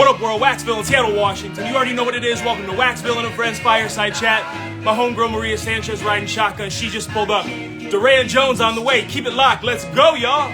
What up, world? Waxvillain, Seattle, Washington. You already know what it is. Welcome to Waxvillain and Friends Fireside Chat. My homegirl Maria Sanchez riding shotgun. She just pulled up. Duran Jones on the way. Keep it locked. Let's go, y'all.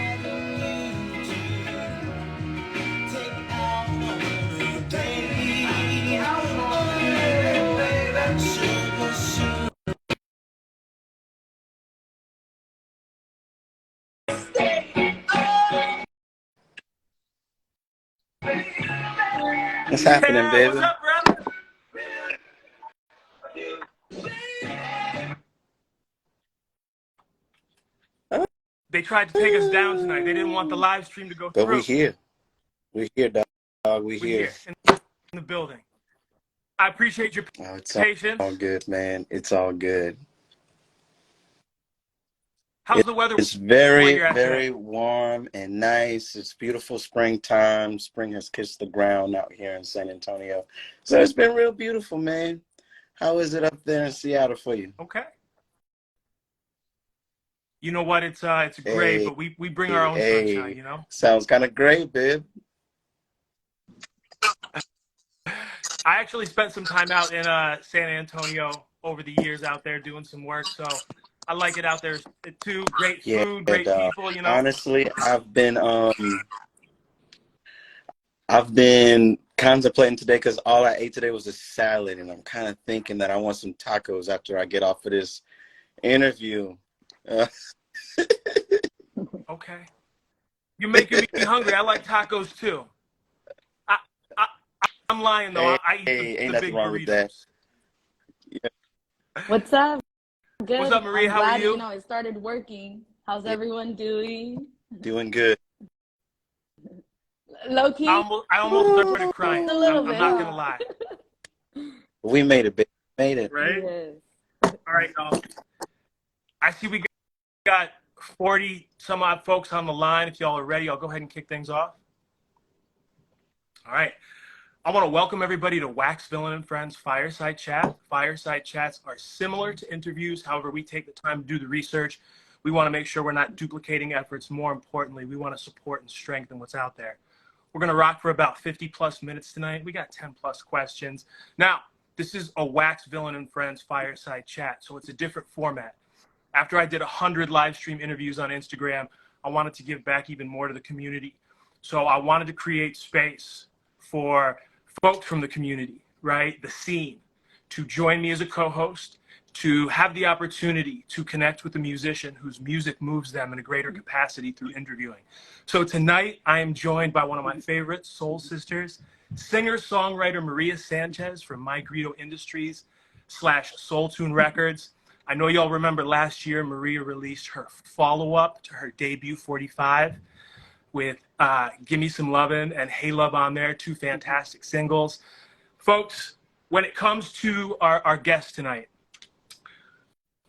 What's happening, baby? What's up, brother? They tried to take us down tonight. They didn't want the live stream to go through. But we here. We here, dog. We here. In the building. I appreciate your patience. It's all good, man. It's all good. How's the weather? It's very, very warm and nice. It's beautiful springtime. Spring has kissed the ground out here in San Antonio. So it's been real beautiful, man. How is it up there in Seattle for you? Okay. You know what? It's gray, but we bring our own sunshine, you know? Sounds kind of great, babe. I actually spent some time out in San Antonio over the years out there doing some work, so I like it out there too. Great food, great people, you know. Honestly, I've been contemplating today because all I ate today was a salad, and I'm kind of thinking that I want some tacos after I get off of this interview. Okay. You're making me hungry. I like tacos too. I'm lying though. I eat the big burritos. With that. Yeah. What's up? Good. What's up, Maria? How are you? You know, it started working. How's everyone doing? Doing good. Low key. I almost started crying. I'm not gonna lie. We made it, babe. Made it. Right? Yes. All right, y'all. I see we got 40 some odd folks on the line. If y'all are ready, I'll go ahead and kick things off. All right. I want to welcome everybody to Waxvillain and Friends Fireside Chat. Fireside Chats are similar to interviews. However, we take the time to do the research. We want to make sure we're not duplicating efforts. More importantly, we want to support and strengthen what's out there. We're going to rock for about 50 plus minutes tonight. We got 10 plus questions. Now, this is a Waxvillain and Friends Fireside Chat, so it's a different format. After I did 100 live stream interviews on Instagram, I wanted to give back even more to the community. So I wanted to create space for folks from the community, right, the scene, to join me as a co-host, to have the opportunity to connect with a musician whose music moves them in a greater capacity through interviewing. So tonight, I am joined by one of my favorite soul sisters, singer-songwriter Maria Sanchez from My Grito Industries / Soul Tune Records. I know y'all remember last year, Maria released her follow-up to her debut 45 with Gimme Some Lovin' and Hey Love on there, two fantastic singles. Folks, when it comes to our guest tonight,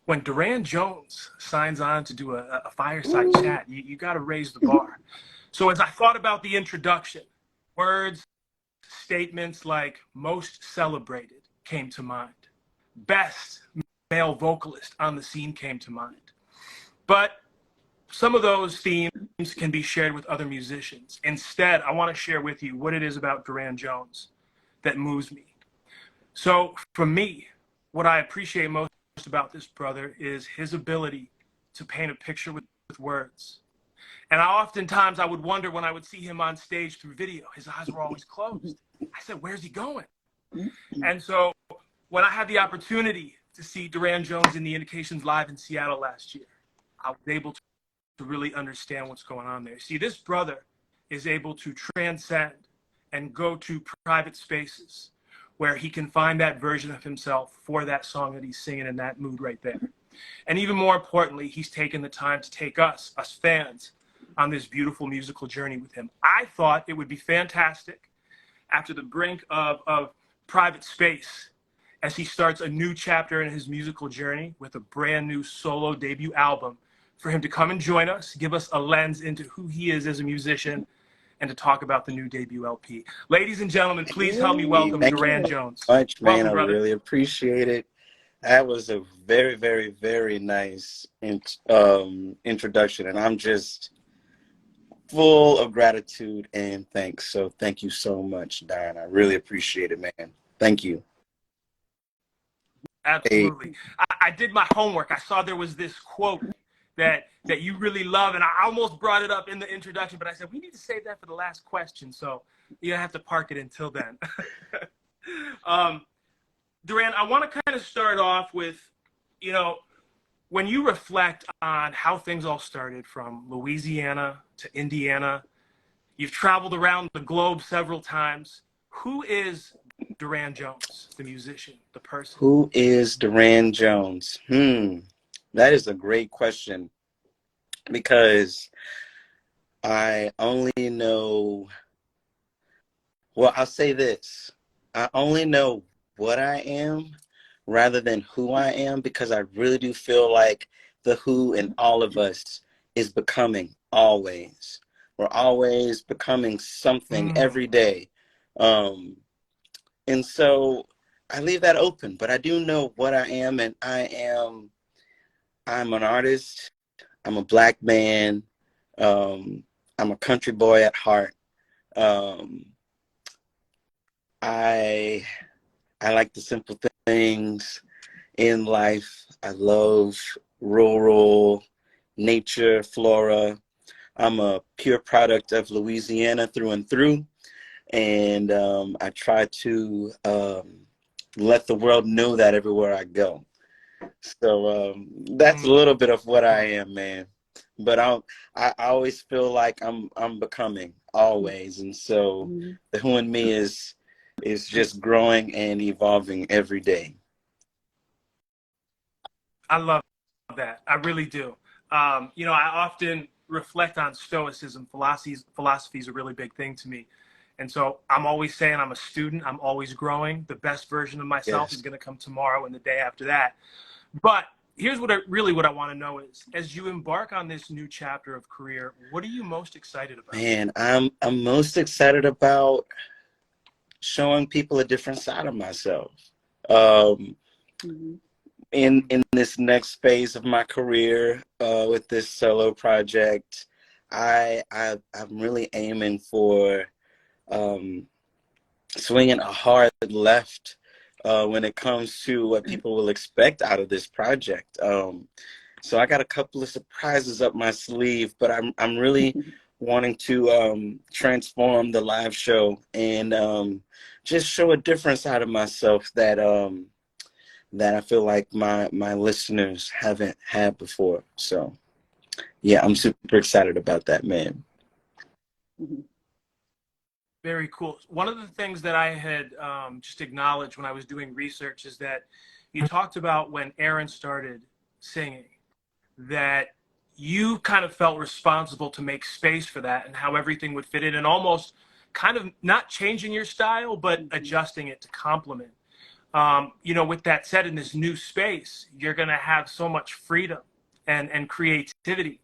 when Duran Jones signs on to do a fireside chat, you got to raise the bar. So as I thought about the introduction, words, statements like most celebrated came to mind. Best male vocalist on the scene came to mind. But some of those themes can be shared with other musicians. Instead, I want to share with you what it is about Duran Jones that moves me. So for me, what I appreciate most about this brother is his ability to paint a picture with words. And oftentimes I would wonder when I would see him on stage through video, his eyes were always closed. I said, where's he going? And so when I had the opportunity to see Duran Jones in the Indications live in Seattle last year, I was able to really understand what's going on there. See, this brother is able to transcend and go to private spaces where he can find that version of himself for that song that he's singing in that mood right there. And even more importantly, he's taken the time to take us fans, on this beautiful musical journey with him. I thought it would be fantastic after the brink of private space as he starts a new chapter in his musical journey with a brand new solo debut album, for him to come and join us, give us a lens into who he is as a musician, and to talk about the new debut LP. Ladies and gentlemen, please help me welcome Duran Jones. Much, man. Welcome, brother. I really appreciate it. That was a very, very, very nice introduction, and I'm just full of gratitude and thanks. So thank you so much, Duran. I really appreciate it, man. Thank you. Hey, Absolutely. I did my homework. I saw there was this quote that you really love, and I almost brought it up in the introduction, but I said we need to save that for the last question, so you have to park it until then. Duran, I want to kind of start off with, you know, when you reflect on how things all started from Louisiana to Indiana, you've traveled around the globe several times. Who is Duran Jones, the musician, the person? who is Duran Jones? That is a great question because I only know, well, I'll say this. I only know what I am rather than who I am because I really do feel like the who in all of us is becoming always. We're always becoming something every day. Um, and so I leave that open, but I do know what I am, and I'm an artist. I'm a Black man. I'm a country boy at heart. Um, I I like the simple things in life. I love rural nature, flora. I'm a pure product of Louisiana through and through, and I try to let the world know that everywhere I go. So that's a little bit of what I am, man. But I always feel like I'm becoming always, and so the who in me is just growing and evolving every day. I love that. I really do. You know, I often reflect on Stoicism. Philosophy is a really big thing to me. And so I'm always saying I'm a student. I'm always growing. The best version of myself is Yes. going to come tomorrow and the day after that. But here's what I want to know is, as you embark on this new chapter of career, what are you most excited about? Man, I'm most excited about showing people a different side of myself. Um, in this next phase of my career, with this solo project, I'm really aiming for um, swinging a hard left when it comes to what people will expect out of this project. So I got a couple of surprises up my sleeve, but I'm really wanting to transform the live show and just show a different side of myself that I feel like my listeners haven't had before. So yeah, I'm super excited about that, man. Very cool. One of the things that I had just acknowledged when I was doing research is that you talked about when Aaron started singing, that you kind of felt responsible to make space for that and how everything would fit in, and almost kind of not changing your style, but adjusting it to complement. You know, with that said, in this new space, you're going to have so much freedom and creativity.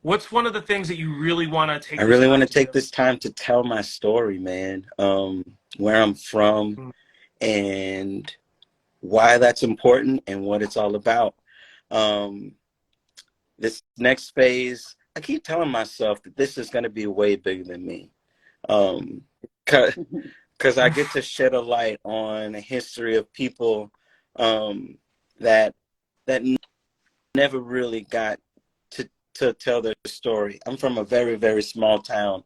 What's one of the things that you really want to I take this really want time to to take do? this time to tell my story, man. Where I'm from and why that's important and what it's all about. Um, this next phase, I keep telling myself that this is going to be way bigger than me. Um, because I get to shed a light on a history of people that that never really got to tell their story. I'm from a very, very small town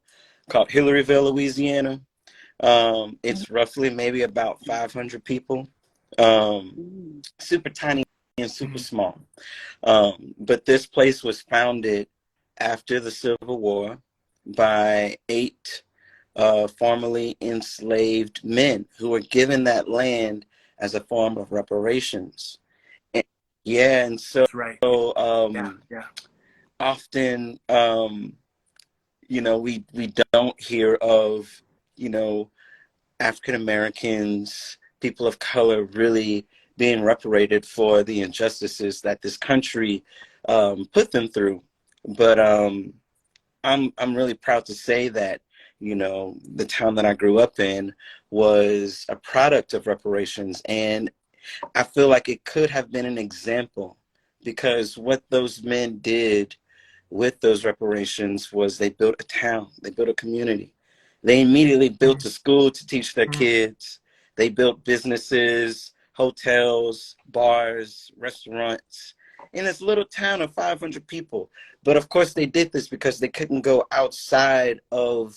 called Hillaryville, Louisiana. It's roughly maybe about 500 people. Super tiny and super small. But this place was founded after the Civil War by 8 formerly enslaved men who were given that land as a form of reparations. And, yeah, and so That's right. Yeah, um, yeah. often, we don't hear of, you know, African Americans, people of color really being reparated for the injustices that this country put them through. But I'm really proud to say that, the town that I grew up in was a product of reparations, and I feel like it could have been an example because what those men did with those reparations was they built a town, they built a community. They immediately built a school to teach their kids. They built businesses, hotels, bars, restaurants in this little town of 500 people. But of course, they did this because they couldn't go outside of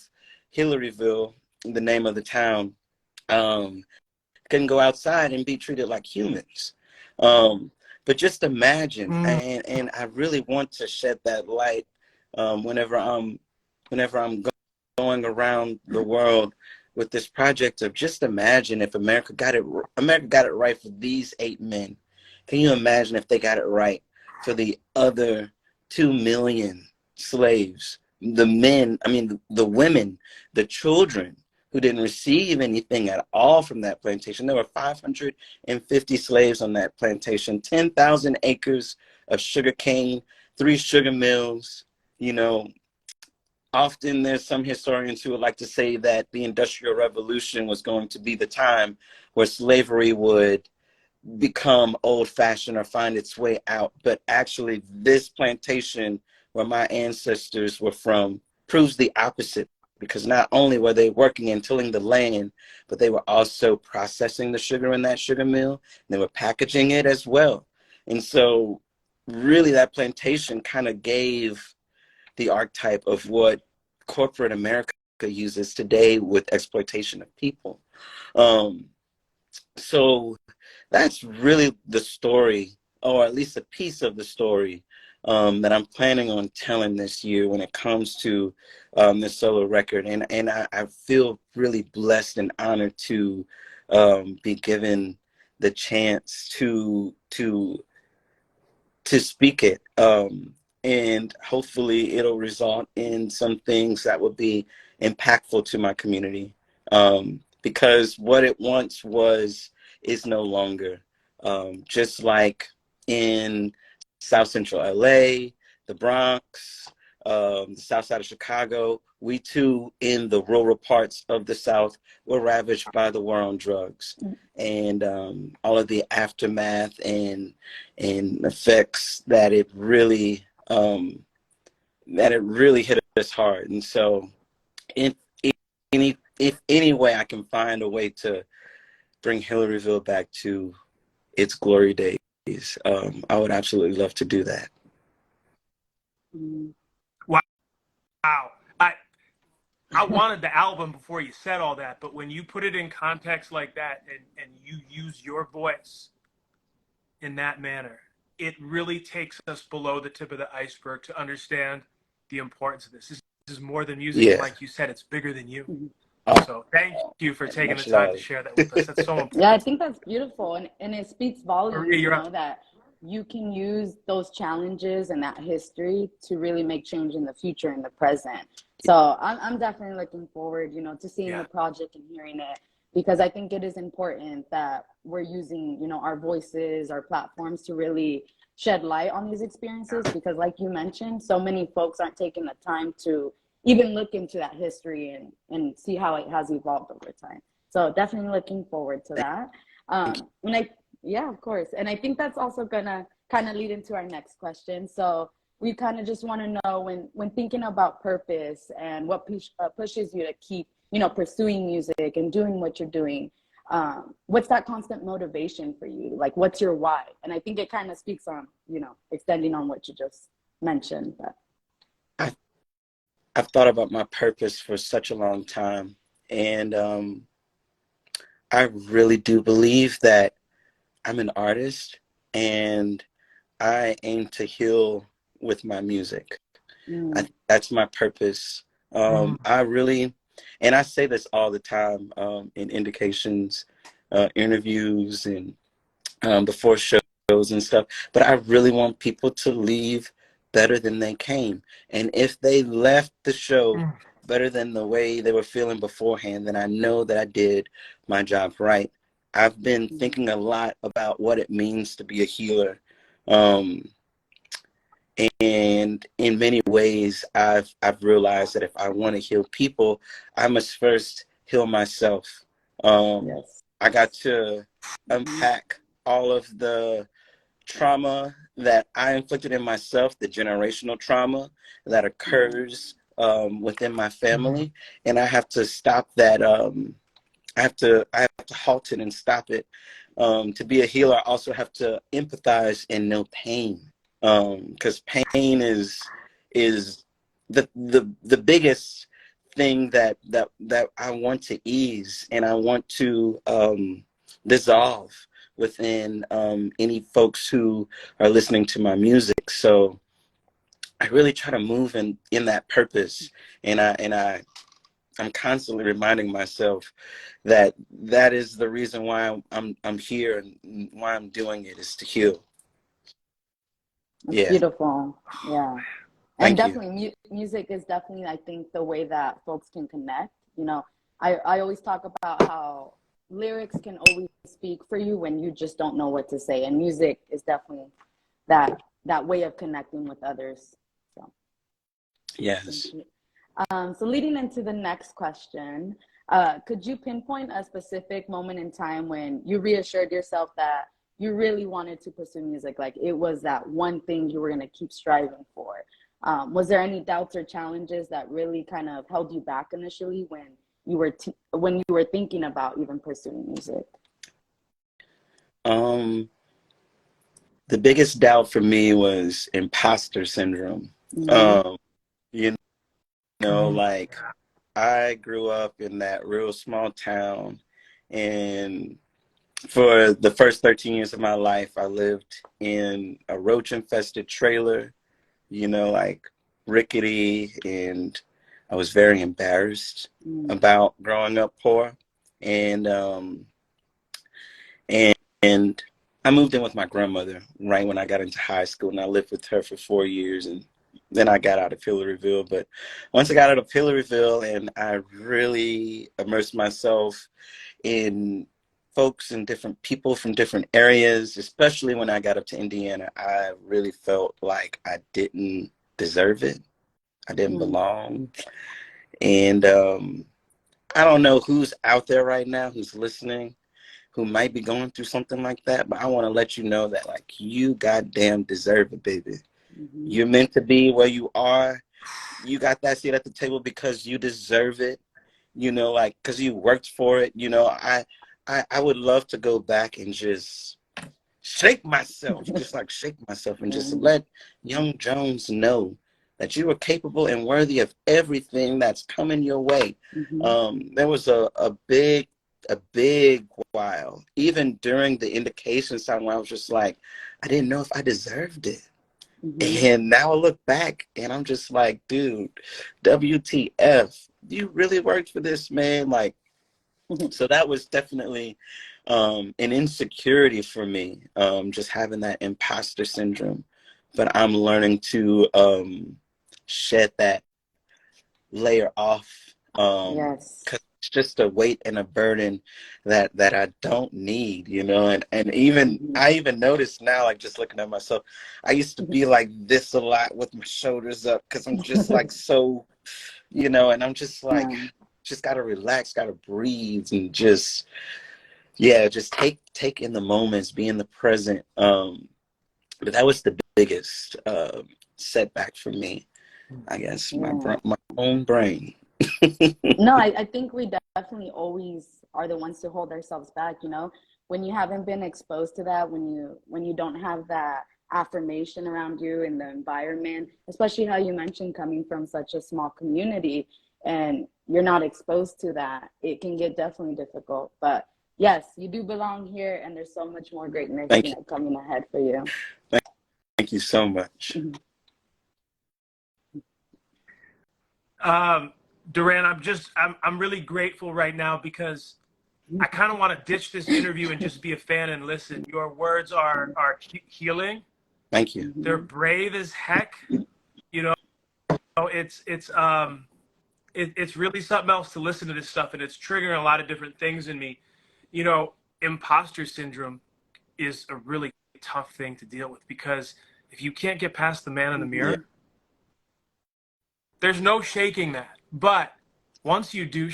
Hillaryville, the name of the town. Couldn't go outside and be treated like humans. But just imagine, and I really want to shed that light whenever I'm going around the world with this project of just imagine if America got it right for these 8 men. Can you imagine if they got it right for the other 2 million slaves, the men, the women, the children who didn't receive anything at all from that plantation? There were 550 slaves on that plantation, 10,000 acres of sugar cane, 3 sugar mills. You know, often there's some historians who would like to say that the Industrial Revolution was going to be the time where slavery would become old-fashioned or find its way out. But actually, this plantation where my ancestors were from proves the opposite, because not only were they working and tilling the land, but they were also processing the sugar in that sugar mill, and they were packaging it as well. And so really that plantation kind of gave the archetype of what corporate America uses today with exploitation of people. So that's really the story, or at least a piece of the story that I'm planning on telling this year when it comes to this solo record. And I feel really blessed and honored to be given the chance to speak it. And hopefully it'll result in some things that will be impactful to my community. Because what it once was is no longer. Just like in South Central LA, the Bronx, the South Side of Chicago, we too, in the rural parts of the South, were ravaged by the war on drugs and all of the aftermath and effects that it really hit us hard. And so, if any way I can find a way to bring Hillaryville back to its glory days, I would absolutely love to do that. Wow. I wanted the album before you said all that, but when you put it in context like that and you use your voice in that manner, it really takes us below the tip of the iceberg to understand the importance of this. This is more than music. Yeah. And like you said, it's bigger than you. So thank you for taking the time to share that with us. That's so important. Yeah, I think that's beautiful. And it speaks volumes, Maria, that you can use those challenges and that history to really make change in the future and the present. So I'm definitely looking forward, to seeing the project and hearing it, because I think it is important that we're using, our voices, our platforms to really shed light on these experiences, because like you mentioned, so many folks aren't taking the time to even look into that history and see how it has evolved over time. So definitely looking forward to that. Of course. And I think that's also gonna kind of lead into our next question. So we kind of just want to know, when thinking about purpose and what pushes you to keep, pursuing music and doing what you're doing, what's that constant motivation for you? Like, what's your why? And I think it kind of speaks on, extending on what you just mentioned. But I've thought about my purpose for such a long time. And I really do believe that I'm an artist and I aim to heal with my music. That's my purpose. I really, and I say this all the time in indications, interviews, and before shows and stuff, but I really want people to leave better than they came. And if they left the show better than the way they were feeling beforehand, then I know that I did my job right. I've been thinking a lot about what it means to be a healer. And in many ways, I've realized that if I want to heal people, I must first heal myself. I got to unpack all of the trauma that I inflicted in myself, the generational trauma that occurs within my family, and I have to stop that. I have to halt it and stop it. To be a healer, I also have to empathize and know pain, because pain is the biggest thing that I want to ease, and I want to dissolve within any folks who are listening to my music. So I really try to move in that purpose, and I'm constantly reminding myself that that is the reason why I'm here, and why I'm doing it is to heal. It's beautiful. Yeah. And Thank you. definitely music is definitely, I think, the way that folks can connect. You know, I always talk about how lyrics can always speak for you when you just don't know what to say. And music is definitely that way of connecting with others. So Yes. So leading into the next question, could you pinpoint a specific moment in time when you reassured yourself that you really wanted to pursue music? Like it was that one thing you were going to keep striving for. Was there any doubts or challenges that really kind of held you back initially when you were thinking about even pursuing music? The biggest doubt for me was imposter syndrome. Mm-hmm. You know, like I grew up in that real small town, and for the first 13 years of my life, I lived in a roach infested trailer, you know, like rickety, and I was very embarrassed about growing up poor. And and I moved in with my grandmother right when I got into high school, and I lived with her for 4 years, and then I got out of Hillaryville. But once I got out of Hillaryville, and I really immersed myself in folks and different people from different areas, especially when I got up to Indiana, I really felt like I didn't deserve it. I didn't belong. And I don't know who's out there right now who's listening, who might be going through something like that, but I want to let you know that, like, you goddamn deserve it, baby. You're meant to be where you are. You got that seat at the table because you deserve it, you know, like, because you worked for it. You know, I would love to go back and just shake myself, and just let young Jones know that you are capable and worthy of everything that's coming your way. There was a big while, even during the indication time, where I was just like, I didn't know if I deserved it. And now I look back and I'm just like, dude, WTF, you really worked for this, man. Like, so that was definitely an insecurity for me, just having that imposter syndrome. But I'm learning to shed that layer off, because it's just a weight and a burden that I don't need, you know. And even I even noticed now, like, just looking at myself, I used to be like this a lot with my shoulders up, because I'm just like so, you know, and I'm just like, just gotta relax, gotta breathe, and just just take in the moments, be in the present. But that was the biggest setback for me, I guess. My own brain. No, I think we definitely always are the ones to hold ourselves back, you know, when you haven't been exposed to that, when you don't have that affirmation around you in the environment, especially how you mentioned coming from such a small community, and you're not exposed to that, it can get definitely difficult. But yes, you do belong here, and there's so much more greatness, you know, coming ahead for you. Thank you so much. Duran, I'm really grateful right now, because I kind of want to ditch this interview and just be a fan and listen. Your words are healing. Thank you. They're brave as heck. You know, it's really something else to listen to this stuff, and it's triggering a lot of different things in me. You know, imposter syndrome is a really tough thing to deal with, because if you can't get past the man in the mirror, there's no shaking that. But once you do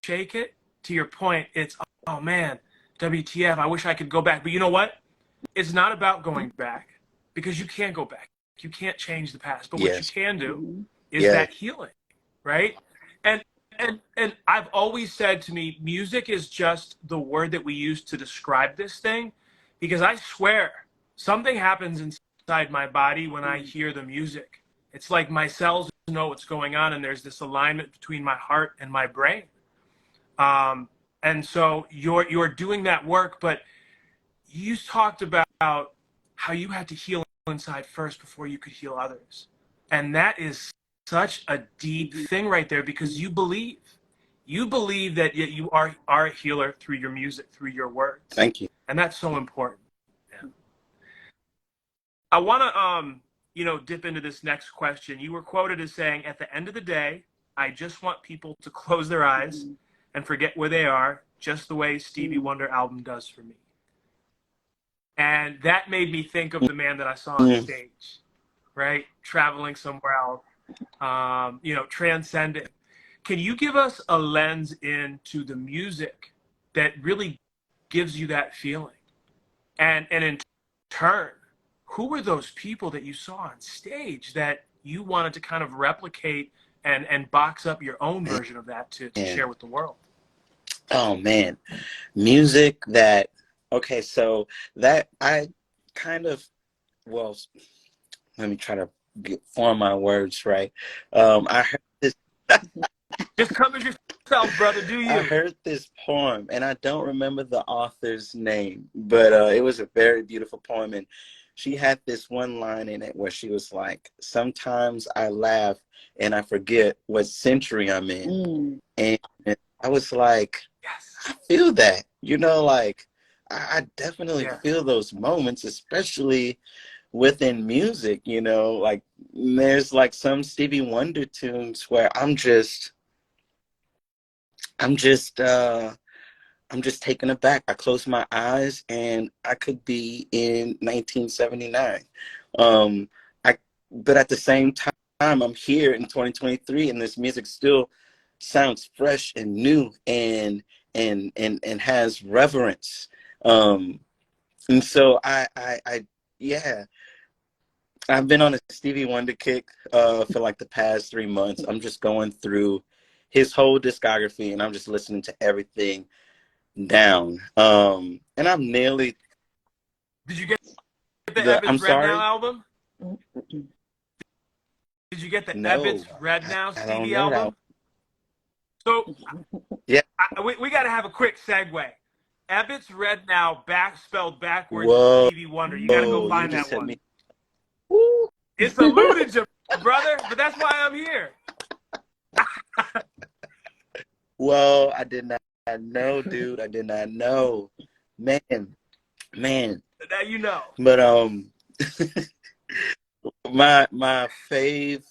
shake it, to your point, it's, oh man, WTF, I wish I could go back. But you know what? It's not about going back. because you can't go back. You can't change the past. But what you Yes. can do Mm-hmm. is Yeah. that healing, right? And I've always said to me, music is just the word that we use to describe this thing, because I swear something happens inside my body when I hear the music. It's like my cells know what's going on, and there's this alignment between my heart and my brain. And so you're doing that work, but you talked about how you had to heal inside first before you could heal others. And that is such a deep thing right there, because you believe that you are a healer through your music, through your words. Thank you. And that's so important. Yeah. I want to, dip into this next question. You were quoted as saying, at the end of the day, I just want people to close their eyes and forget where they are, just the way Stevie Wonder album does for me. And that made me think of the man that I saw on stage, right? Traveling somewhere else, transcending. Can you give us a lens into the music that really gives you that feeling? And in turn, who were those people that you saw on stage that you wanted to kind of replicate and box up your own version of that to share with the world? Oh, man. Music that, okay, so that I kind of, well, let me try to form my words right. I heard this. Just come as yourself, brother. Do you? I heard this poem, and I don't remember the author's name, but it was a very beautiful poem, and she had this one line in it where she was like, sometimes I laugh and I forget what century I'm in. And I was like, yes, I feel that, like I definitely feel those moments, especially within music, like there's like some Stevie Wonder tunes where I'm just taken aback. I close my eyes and I could be in 1979. But at the same time, I'm here in 2023, and this music still sounds fresh and new and has reverence. And so I've been on a Stevie Wonder kick for like the past 3 months. I'm just going through his whole discography, and I'm just listening to everything down. And I'm nearly. Did you get the Ebbets I'm Red sorry? Now album? Did you get the Ebbets Red Now Stevie album? So yeah, we got to have a quick segue. Ebbets Red Now, spelled backwards, whoa, Stevie Wonder. You got to go find that one. Me. It's eluded you, brother, but that's why I'm here. Well, I did not know, dude. I did not know. Man. Now you know. But my fave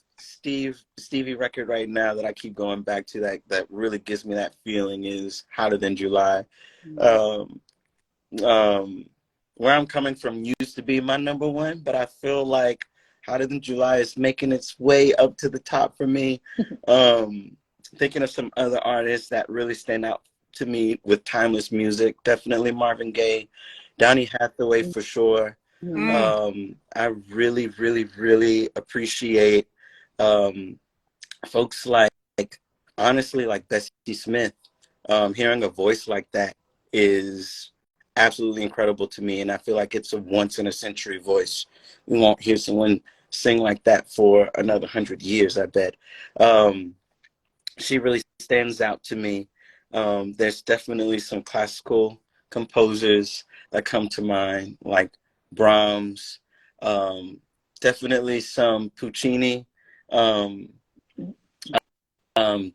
Stevie record right now that I keep going back to that really gives me that feeling is Hotter Than July. Where I'm coming from used to be my number one, but I feel like Hotter Than July is making its way up to the top for me. Thinking of some other artists that really stand out to me with timeless music, definitely Marvin Gaye, Donny Hathaway for sure. I really, really, really appreciate folks like honestly, like Bessie Smith. Hearing a voice like that is absolutely incredible to me, and I feel like it's a once in a century voice. We won't hear someone sing like that for another 100 years, I bet. She really stands out to me. There's definitely some classical composers that come to mind, like Brahms, definitely some Puccini,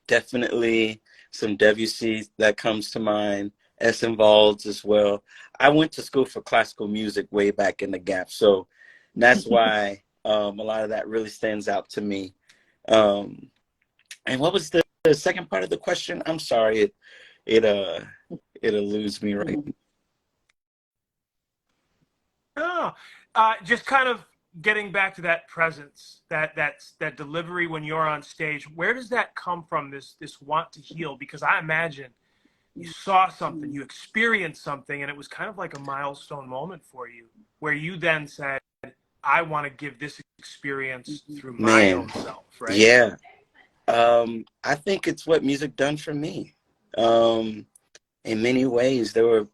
definitely some Debussy that comes to mind, Essenwalds as well. I went to school for classical music way back in the Gap, so that's why a lot of that really stands out to me. And what was the second part of the question? I'm sorry, it eludes me right now. Just kind of getting back to that presence, that delivery when you're on stage. Where does that come from? This want to heal? Because I imagine you saw something, you experienced something, and it was kind of like a milestone moment for you, where you then said, I want to give this experience through my Man, own self, right? yeah. I think it's what music done for me. In many ways, there were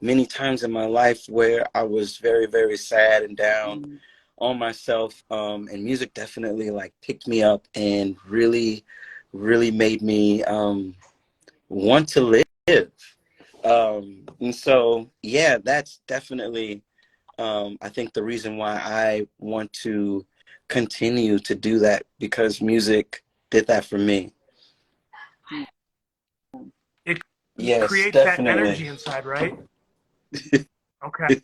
many times in my life where I was very, very sad and down on myself. And music definitely like picked me up and really, really made me want to live. And so, yeah, that's definitely, I think the reason why I want to continue to do that, because music did that for me. It Yes, creates that definitely. energy inside, right? Okay.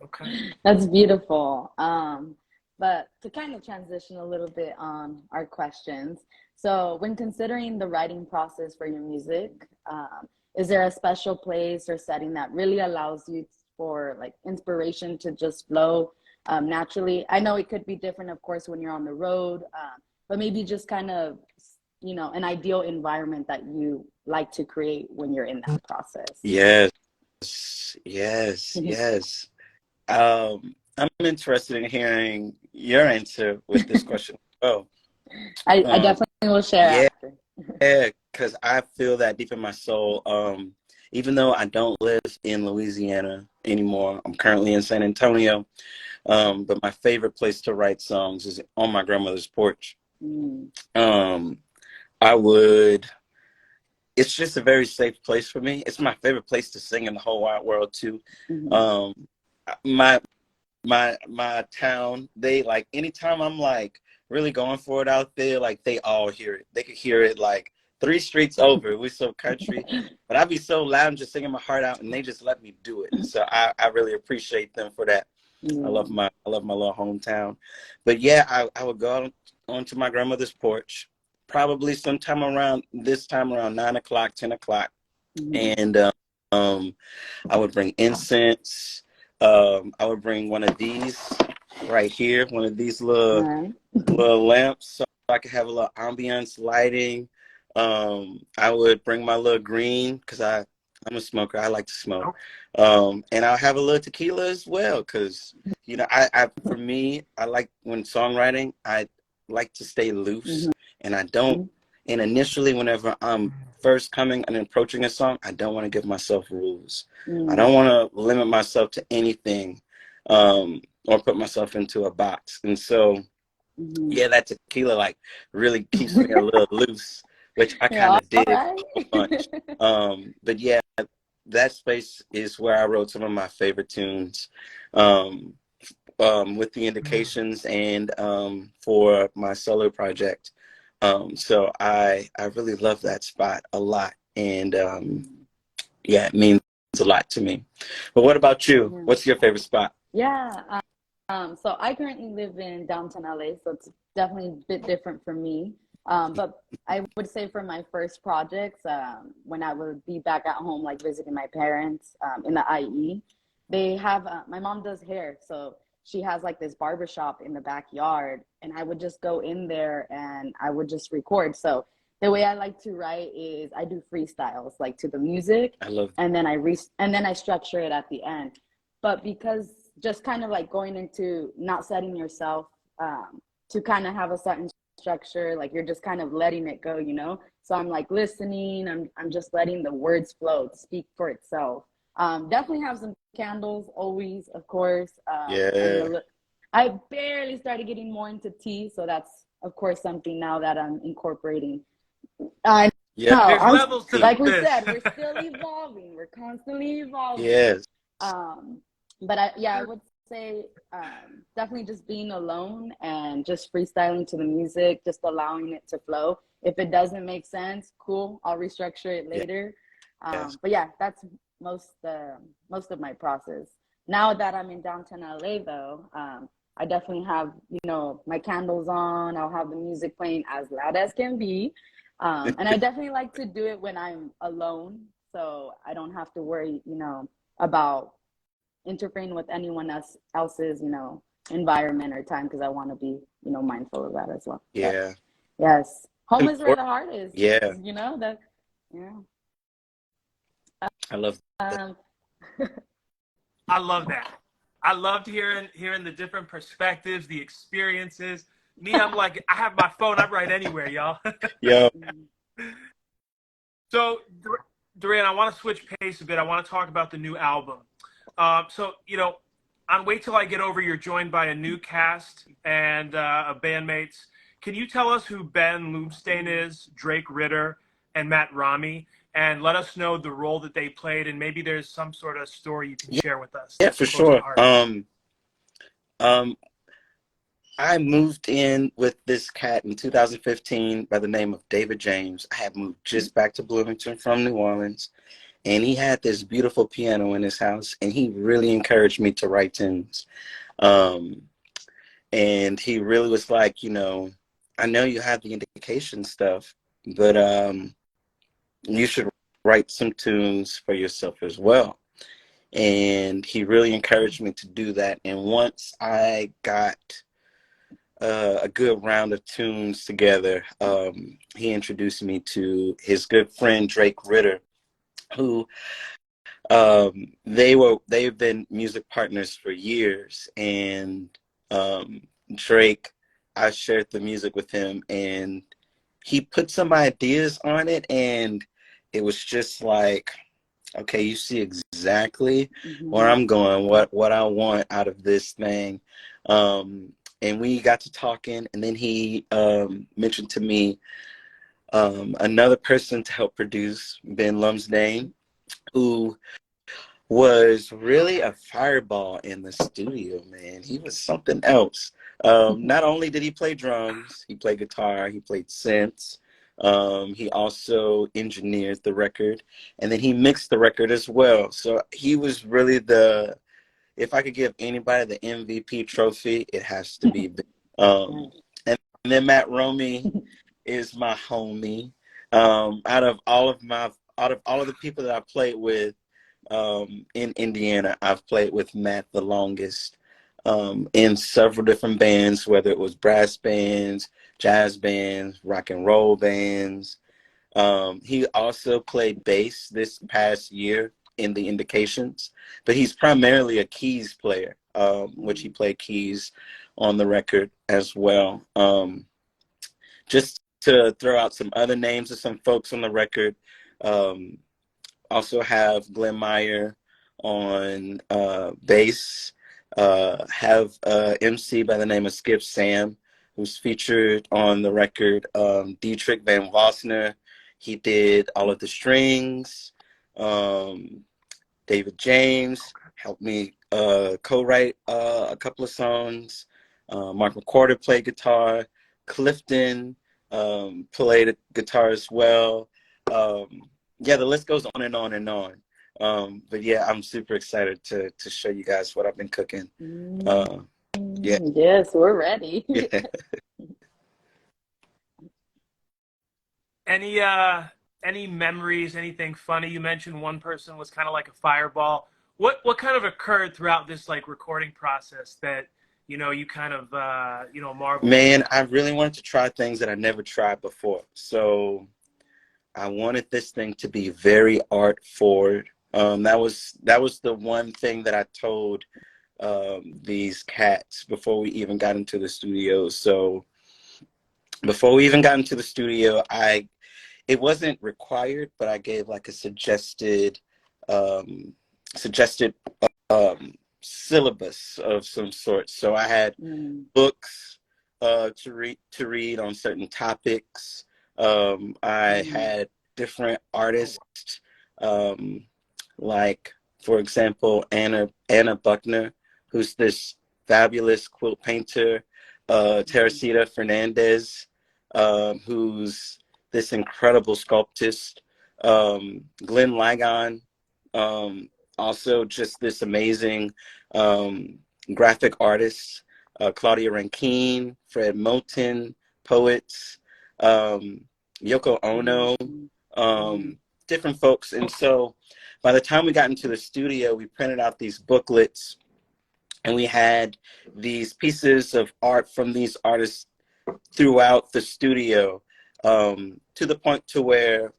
Okay. That's beautiful. But to kind of transition a little bit on our questions. So, when considering the writing process for your music, is there a special place or setting that really allows you for like inspiration to just flow naturally? I know it could be different, of course, when you're on the road, but maybe just kind of, an ideal environment that you like to create when you're in that process. Yes, yes, yes. I'm interested in hearing your answer with this question. Oh, I definitely will share yeah, after. because I feel that deep in my soul. Even though I don't live in Louisiana anymore, I'm currently in San Antonio. But my favorite place to write songs is on my grandmother's porch. Mm. Um, I would. It's just a very safe place for me. It's my favorite place to sing in the whole wide world too. Mm-hmm. Um, my town, they like anytime I'm like really going for it out there, like they all hear it. They could hear it like 3 streets over. We're so country, but I'd be so loud and just singing my heart out, and they just let me do it. And so I really appreciate them for that. Yeah. I love my little hometown. But yeah, I would go out onto my grandmother's porch, probably sometime around this time around 9 o'clock, 10 o'clock, Mm-hmm. and I would bring incense. I would bring one of these right here, one of these All right. little lamps, so I could have a little ambiance lighting. I would bring my little green because I'm a smoker. I like to smoke. And I'll have a little tequila as well because I for me, I like when songwriting, I like to stay loose, and I don't. And initially, whenever I'm first coming and approaching a song, I don't want to give myself rules. I don't want to limit myself to anything, or put myself into a box. And so, yeah, that tequila like really keeps me a little loose, which I kind Yeah, of all dig right. a bunch. But yeah, that space is where I wrote some of my favorite tunes, with the indications and for my solo project. So I really love that spot a lot, and yeah, it means a lot to me. But what about you? Yeah. What's your favorite spot? Yeah. So I currently live in downtown LA, so it's definitely a bit different for me. But I would say for my first projects, when I would be back at home, like visiting my parents in the IE, they have my mom does hair, so she has like this barber shop in the backyard, and I would just go in there and I would just record. So the way I like to write is I do freestyles like to the music, I love. and then I structure it at the end. But because just kind of like going into not setting yourself to kind of have a certain structure, like you're just kind of letting it go. So I'm like listening, I'm just letting the words flow, speak for itself. Definitely have some candles always, of course. Yeah. I barely started getting more into tea, so that's of course something now that I'm incorporating. I Yeah. know, There's levels to like we this. said, we're still evolving. We're constantly evolving. Yes. Um, but I would say definitely just being alone and just freestyling to the music, just allowing it to flow. If it doesn't make sense, cool, I'll restructure it later. Yes. But yeah, that's most of my process. Now that I'm in downtown LA, though, I definitely have my candles on. I'll have the music playing as loud as can be, and I definitely like to do it when I'm alone, so I don't have to worry, about interfering with anyone else's, environment or time because I want to be, mindful of that as well. But Yeah. yes, home is where Important. the heart is. Yeah. That. Yeah. I love that. Um. I love that. I loved hearing the different perspectives, the experiences. Me, I'm like, I have my phone. I write anywhere, y'all. Yo. So, Duran, I want to switch pace a bit. I want to talk about the new album. So, on Wait Till I Get Over, you're joined by a new cast and of bandmates. Can you tell us who Ben Lubstein is, Drake Ritter, and Matt Rami, and let us know the role that they played, and maybe there's some sort of story you can share with us? Yeah, for sure. I moved in with this cat in 2015 by the name of David James. I had moved just back to Bloomington from New Orleans, and he had this beautiful piano in his house, and he really encouraged me to write tunes. And he really was like, I know you have the indication stuff, but you should write some tunes for yourself as well. And he really encouraged me to do that. And once I got a good round of tunes together, he introduced me to his good friend Drake Ritter, who they've been music partners for years. And Drake, I shared the music with him, and he put some ideas on it, and it was just like, okay, you see exactly where I'm going, what I want out of this thing. And we got to talking, and then he mentioned to me another person to help produce, Ben Lumsdaine, who was really a fireball in the studio, man. He was something else. Not only did he play drums, he played guitar, he played synths. He also engineered the record, and then he mixed the record as well. So he was really if I could give anybody the MVP trophy, it has to be. And then Matt Romy is my homie. Out of all of the people that I played with in Indiana, I've played with Matt the longest in several different bands, whether it was brass bands, jazz bands, rock and roll bands. He also played bass this past year in the Indications, but he's primarily a keys player, which he played keys on the record as well. Just to throw out some other names of some folks on the record, also have Glenn Meyer on bass, have MC by the name of Skip Sam, who's featured on the record. Dietrich Van Vossner, he did all of the strings. David James helped me co-write a couple of songs. Mark McCorder played guitar. Clifton played guitar as well. Yeah, the list goes on and on and on. But yeah, I'm super excited to show you guys what I've been cooking. Yeah. Yes, we're ready. Yeah. Any memories, anything funny? You mentioned one person was kind of like a fireball. What kind of occurred throughout this like recording process that you kind of marveled? Man, I really wanted to try things that I never tried before. So I wanted this thing to be very art forward. That was the one thing that I told these cats before we even got into the studio. So before we even got into the studio, it wasn't required, but I gave like a suggested syllabus of some sort. So I had books to read on certain topics. I had different artists, like, for example, Anna Buckner, who's this fabulous quilt painter, Teresita Fernandez, who's this incredible sculptist, Glenn Ligon, also just this amazing graphic artist, Claudia Rankine, Fred Moulton, poets, Yoko Ono, different folks. And so by the time we got into the studio, we printed out these booklets, and we had these pieces of art from these artists throughout the studio, to the point to where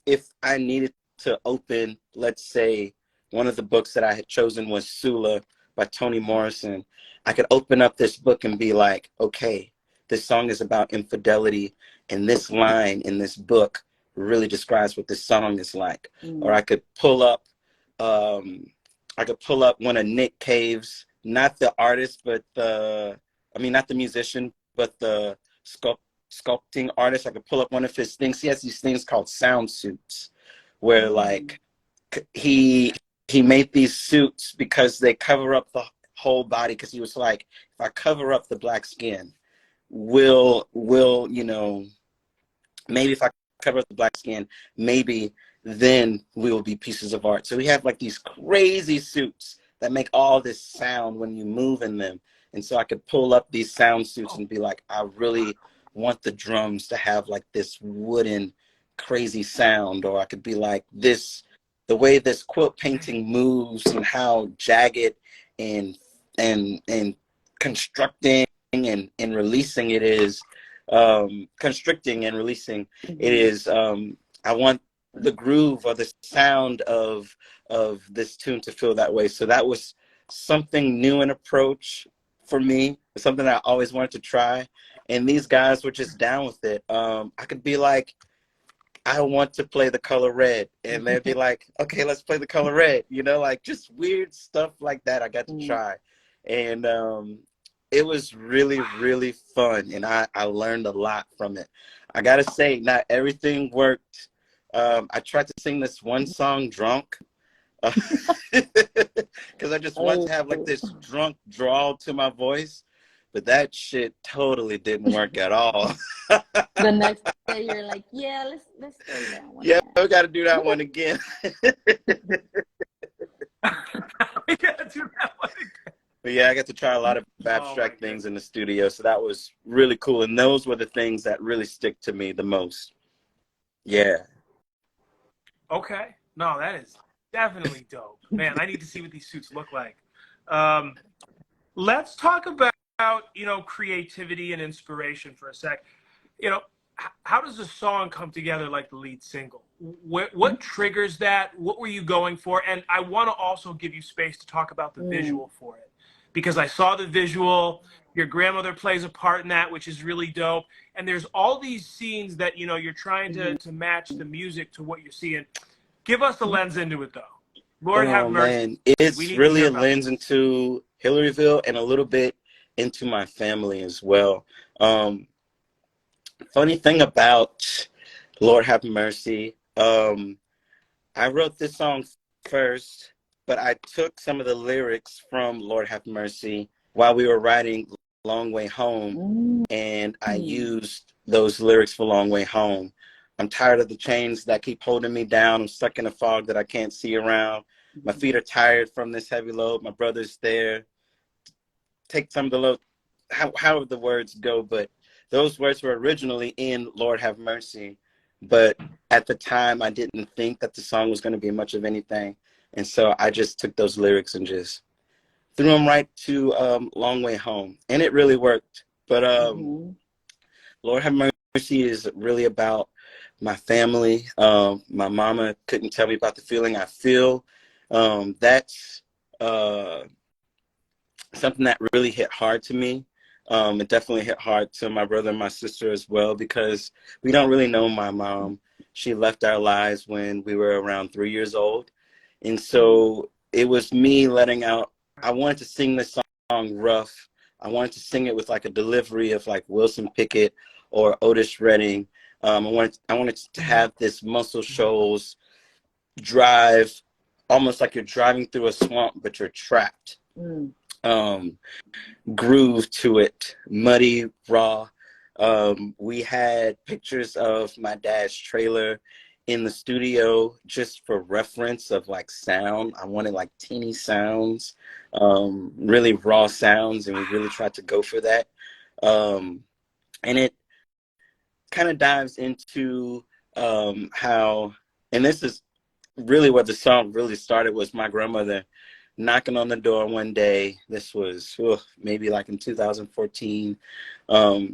if I needed to open, let's say, one of the books that I had chosen was Sula by Toni Morrison, I could open up this book and be like, okay, this song is about infidelity, and this line in this book really describes what this song is like. Or I could pull up one of Nick Cave's, not the artist, but not the musician, but the sculpting artist. I could pull up one of his things. He has these things called sound suits, where like he made these suits because they cover up the whole body, because he was like, if I cover up the black skin, will maybe if I cover up the black skin, maybe then we will be pieces of art. So we have like these crazy suits that make all this sound when you move in them. And so I could pull up these sound suits and be like, I really want the drums to have like this wooden crazy sound. Or I could be like, this, the way this quilt painting moves and how jagged and constructing and releasing it is, constricting and releasing it is. I want the groove or the sound of this tune to feel that way. So that was something new in approach for me, something I always wanted to try, and these guys were just down with it. I could be like, I want to play The Color Red, and they'd be like, okay, let's play The Color Red, like just weird stuff like that I got to try. And it was really, really fun, and I learned a lot from it. I gotta say, not everything worked. I tried to sing this one song drunk, because I just wanted to have like this drunk drawl to my voice, but that shit totally didn't work at all. The next day you're like, yeah, let's do that one. Yeah, we got to do that one again. We gotta do that one again. But yeah, I got to try a lot of abstract things in the studio, so that was really cool. And those were the things that really stick to me the most. Yeah. Okay. No, that is definitely dope. Man, I need to see what these suits look like. Let's talk about, creativity and inspiration for a sec. How does a song come together like the lead single? What triggers that? What were you going for? And I want to also give you space to talk about the visual for it, because I saw the visual. Your grandmother plays a part in that, which is really dope. And there's all these scenes that, you're trying to match the music to what you're seeing. Give us the lens into it, though. Lord have mercy. Man, it's really a lens into Hillaryville and a little bit into my family as well. Funny thing about Lord Have Mercy, I wrote this song first, but I took some of the lyrics from Lord Have Mercy while we were writing Long Way Home, and I used those lyrics for Long Way Home. I'm tired of the chains that keep holding me down. I'm stuck in a fog that I can't see around. My feet are tired from this heavy load. My brother's there. Take some of the load. How the words go, but those words were originally in Lord Have Mercy. But at the time, I didn't think that the song was going to be much of anything. And so I just took those lyrics and just threw them right to Long Way Home. And it really worked. But Lord Have Mercy is really about my family. My mama couldn't tell me about the feeling I feel. That's something that really hit hard to me. It definitely hit hard to my brother and my sister as well, because we don't really know my mom. She left our lives when we were around 3 years old. And so it was me letting out. I wanted to sing this song rough. I wanted to sing it with like a delivery of like Wilson Pickett or Otis Redding. I wanted to have this Muscle Shoals drive, almost like you're driving through a swamp, but you're trapped. Groove to it, muddy, raw. We had pictures of my dad's trailer in the studio just for reference of like sound. I wanted like teeny sounds, really raw sounds, and we really tried to go for that. And it kind of dives into how, and this is really what the song really started, was my grandmother knocking on the door one day. This was maybe like in 2014.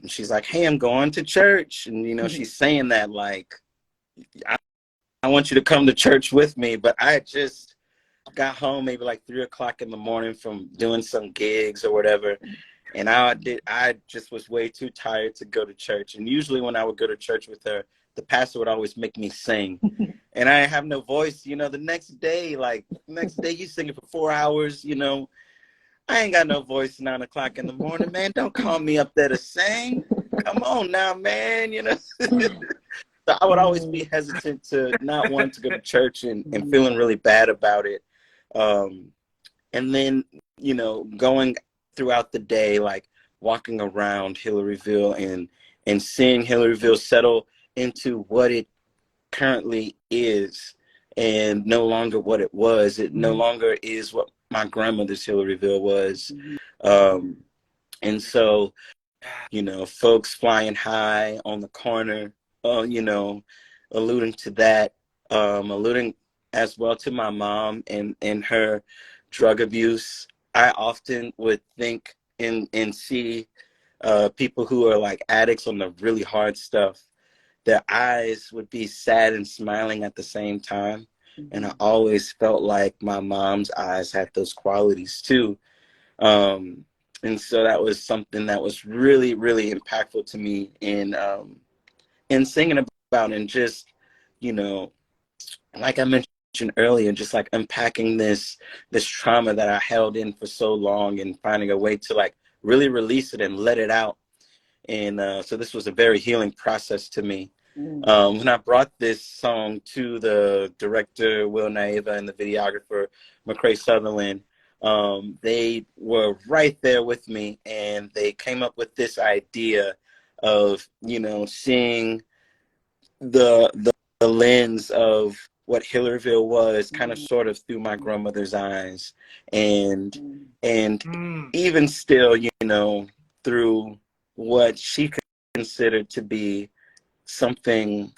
She's like, hey, I'm going to church. And, she's saying that like, I want you to come to church with me. But I just got home maybe like 3 o'clock in the morning from doing some gigs or whatever. And I just was way too tired to go to church. And usually when I would go to church with her, the pastor would always make me sing. And I have no voice, you know, the next day you singing for 4 hours, you know. I ain't got no voice 9 o'clock in the morning, man. Don't call me up there to sing. Come on now, man, you know. So I would always be hesitant to not want to go to church and feeling really bad about it. And then, you know, going throughout the day, like walking around Hillaryville and seeing Hillaryville settle into what it currently is and no longer what it was. It no longer is what my grandmother's Hillaryville was. And so, you know, folks flying high on the corner, you know, alluding to that, alluding as well to my mom and her drug abuse. I often would think and see people who are like addicts on the really hard stuff. Their eyes would be sad and smiling at the same time. And I always felt like my mom's eyes had those qualities too. And so that was something that was really, really impactful to me in singing about, and just, you know, like I mentioned earlier, just like unpacking this trauma that I held in for so long and finding a way to like really release it and let it out. And so this was a very healing process to me. When I brought this song to the director, Will Naiva, and the videographer, McCrae Sutherland, they were right there with me, and they came up with this idea of, you know, seeing the lens of what Hillaryville was kind of sort of through my grandmother's eyes, and even still, you know, through what she considered to be something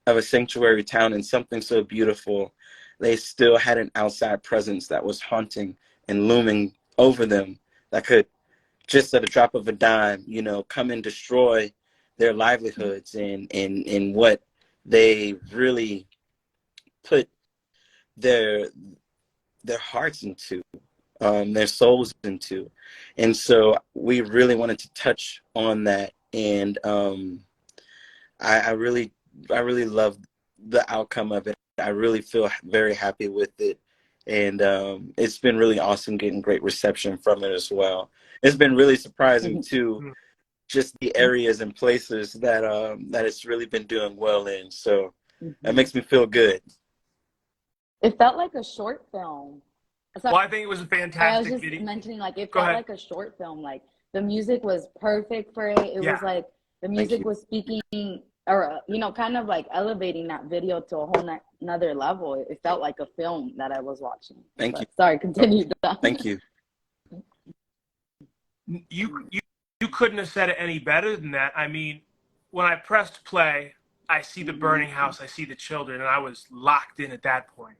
of a sanctuary town and something so beautiful. They still had an outside presence that was haunting and looming over them, that could just at a drop of a dime, you know, come and destroy their livelihoods and what they really put their hearts into, their souls into. And so we really wanted to touch on that. And I really love the outcome of it. I really feel very happy with it. And it's been really awesome getting great reception from it as well. It's been really surprising too, just the areas and places that that it's really been doing well in. So that makes me feel good. It felt like a short film. So well, I think it was a fantastic I was video. just mentioning, like, it Go felt ahead. like a short film. Like, the music was perfect for it. It was like the music was speaking, or, you know, kind of like elevating that video to a whole another level. It felt like a film that I was watching. Thank you. Sorry, continue. Thank you. You couldn't have said it any better than that. I mean, when I pressed play, I see the burning house, I see the children, and I was locked in at that point.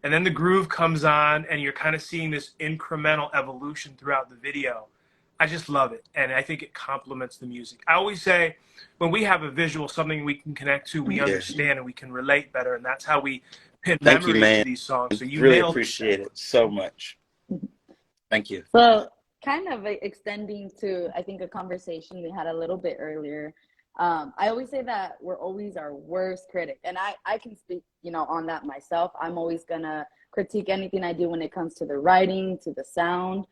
And then the groove comes on, and you're kind of seeing this incremental evolution throughout the video. I just love it, and I think it complements the music. I always say, when we have a visual, something we can connect to, we understand and we can relate better, and that's how we pin memories to these songs. So you really nailed appreciate it so much. Thank you. So, kind of extending to, I think, a conversation we had a little bit earlier. I always say that we're always our worst critic, and I can speak, you know, on that myself. I'm always gonna critique anything I do when it comes to the writing, to the sound.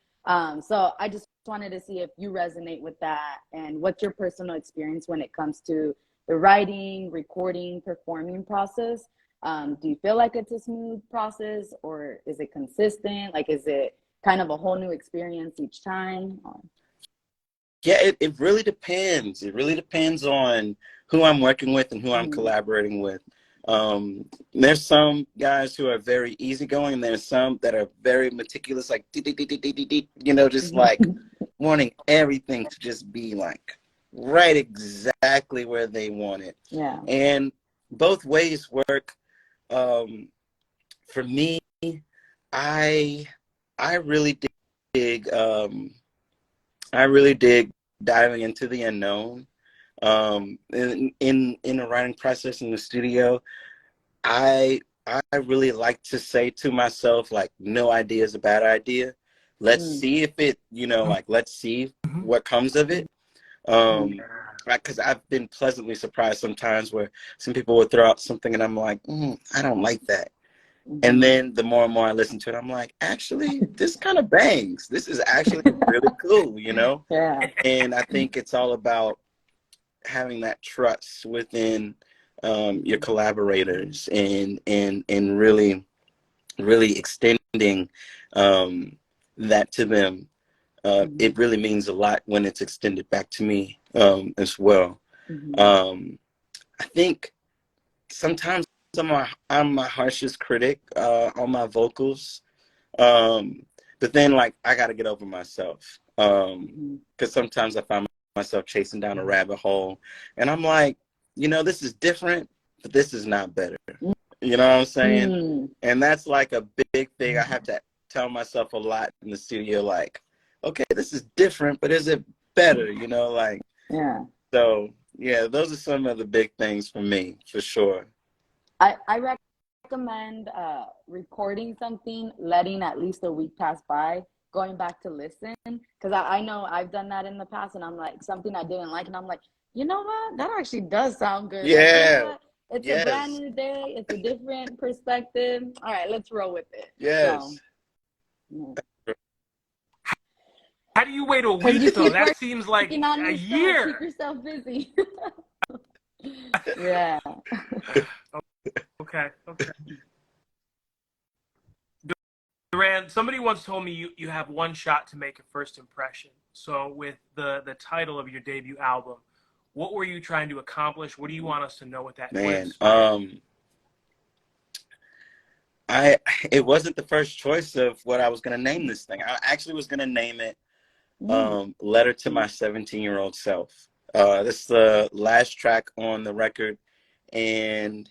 So I just wanted to see if you resonate with that, and what's your personal experience when it comes to the writing, recording, performing process. Do you feel like it's a smooth process, or is it consistent? Like, is it kind of a whole new experience each time? Yeah, it really depends. It really depends on who I'm working with and who I'm collaborating with. There's some guys who are very easygoing, and there's some that are very meticulous, like, you know, just like wanting everything to just be like right exactly where they want it. Yeah. And both ways work. For me, I really dig diving into the unknown. In the writing process in the studio, I I really like to say to myself, like, no idea is a bad idea. Let's see if it, like, let's see what comes of it. Because I've been pleasantly surprised sometimes where some people will throw out something and I'm like, I don't like that. And then the more and more I listen to it, I'm like, actually, this kind of bangs. This is actually really cool, Yeah. And I think it's all about having that trust within your collaborators and really extending that to them. It really means a lot when it's extended back to me as well. I think sometimes I'm my harshest critic on my vocals, but then like I got to get over myself because sometimes I find myself chasing down a rabbit hole, and I'm like, this is different, but this is not better. You know what I'm saying? And that's like a big thing. I have to tell myself a lot in the studio, like, okay, this is different, but is it better? Like, yeah. So yeah, those are some of the big things for me, for sure. I recommend recording something, letting at least a week pass by, going back to listen, because I know I've done that in the past, and I'm like, something I didn't like, and I'm like, you know what, that actually does sound good. Yeah. Like, you know what? It's Yes. a brand new day. It's a different perspective. All right, let's roll with it. Yes. So, How do you wait a because you week, though? keep That seems like working on a your stuff. year. Keep yourself busy. Yeah. Okay. Duran, somebody once told me you have one shot to make a first impression. So with the title of your debut album, what were you trying to accomplish? What do you want us to know with that? Man, it wasn't the first choice of what I was gonna name this thing. I actually was gonna name it Letter to My 17-Year-Old Self. This is the last track on the record, and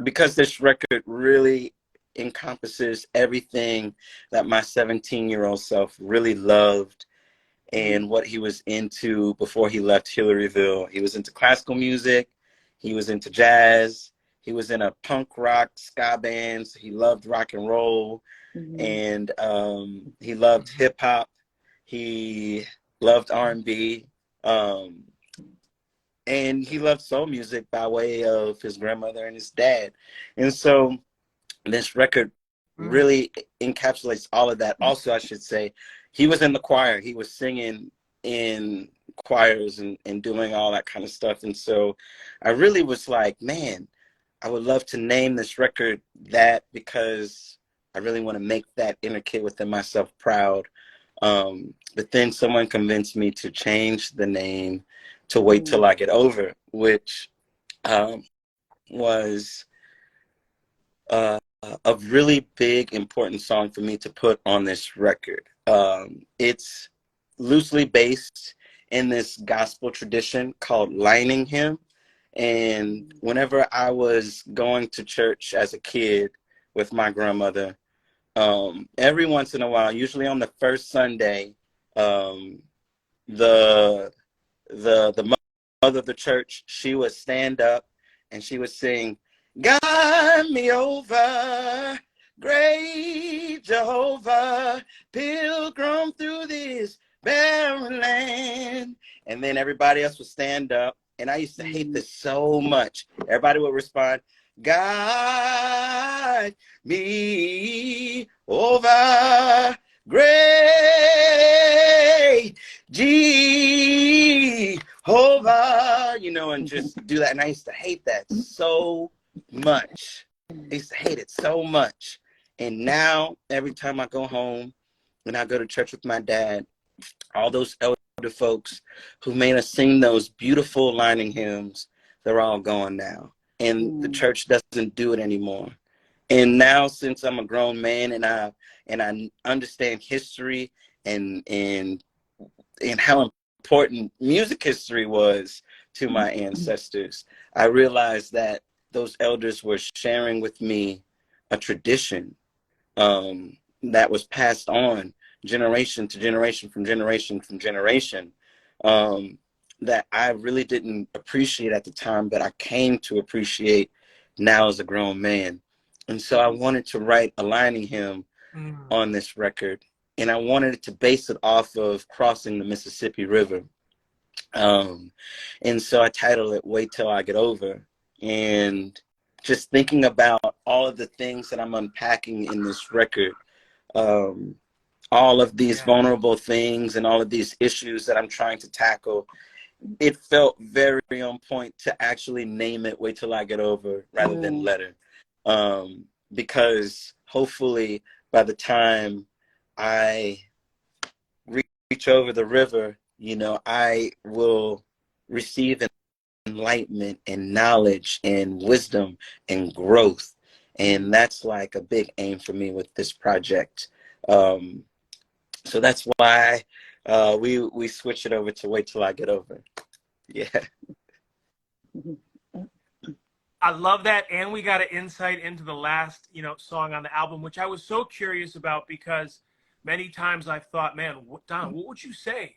because this record really encompasses everything that my 17-year-old self really loved and what he was into before he left Hillaryville. He was into classical music, he was into jazz, he was in a punk rock ska band, so he loved rock and roll, and he loved hip hop, he loved R&B, and he loved soul music by way of his grandmother and his dad. And so this record really encapsulates all of that. Also, I should say, he was in the choir. He was singing in choirs and doing all that kind of stuff. And so I really was like, man, I would love to name this record that, because I really want to make that inner kid within myself proud. But then someone convinced me to change the name to Wait Till I Get Over, which was a really big, important song for me to put on this record. It's loosely based in this gospel tradition called lining him. And whenever I was going to church as a kid with my grandmother, every once in a while, usually on the first Sunday, the mother of the church, she would stand up and she would sing, "Guide me over, great Jehovah, pilgrim through this barren land." And then everybody else would stand up. And I used to hate this so much. Everybody would respond, "Guide me over, great Jehovah," and just do that. And I used to hate that so much. I used to hate it so much. And now, every time I go home and I go to church with my dad, all those elder folks who made us sing those beautiful lining hymns, they're all gone now. And the church doesn't do it anymore. And now, since I'm a grown man and I understand history and how important music history was to my ancestors, I realized that those elders were sharing with me a tradition that was passed on generation to generation, from generation that I really didn't appreciate at the time, but I came to appreciate now as a grown man. And so I wanted to write aligning him on this record. And I wanted to base it off of crossing the Mississippi River. And so I titled it Wait Till I Get Over. And just thinking about all of the things that I'm unpacking in this record, all of these vulnerable things and all of these issues that I'm trying to tackle, it felt very on point to actually name it Wait Till I Get Over rather than Letter. Because hopefully by the time I reach over the river, you know, I will receive enlightenment and knowledge and wisdom and growth. And that's like a big aim for me with this project. So that's why we switch it over to Wait Till I Get Over. Yeah. I love that. And we got an insight into the last, you know, song on the album, which I was so curious about, because many times I've thought, man, Don, what would you say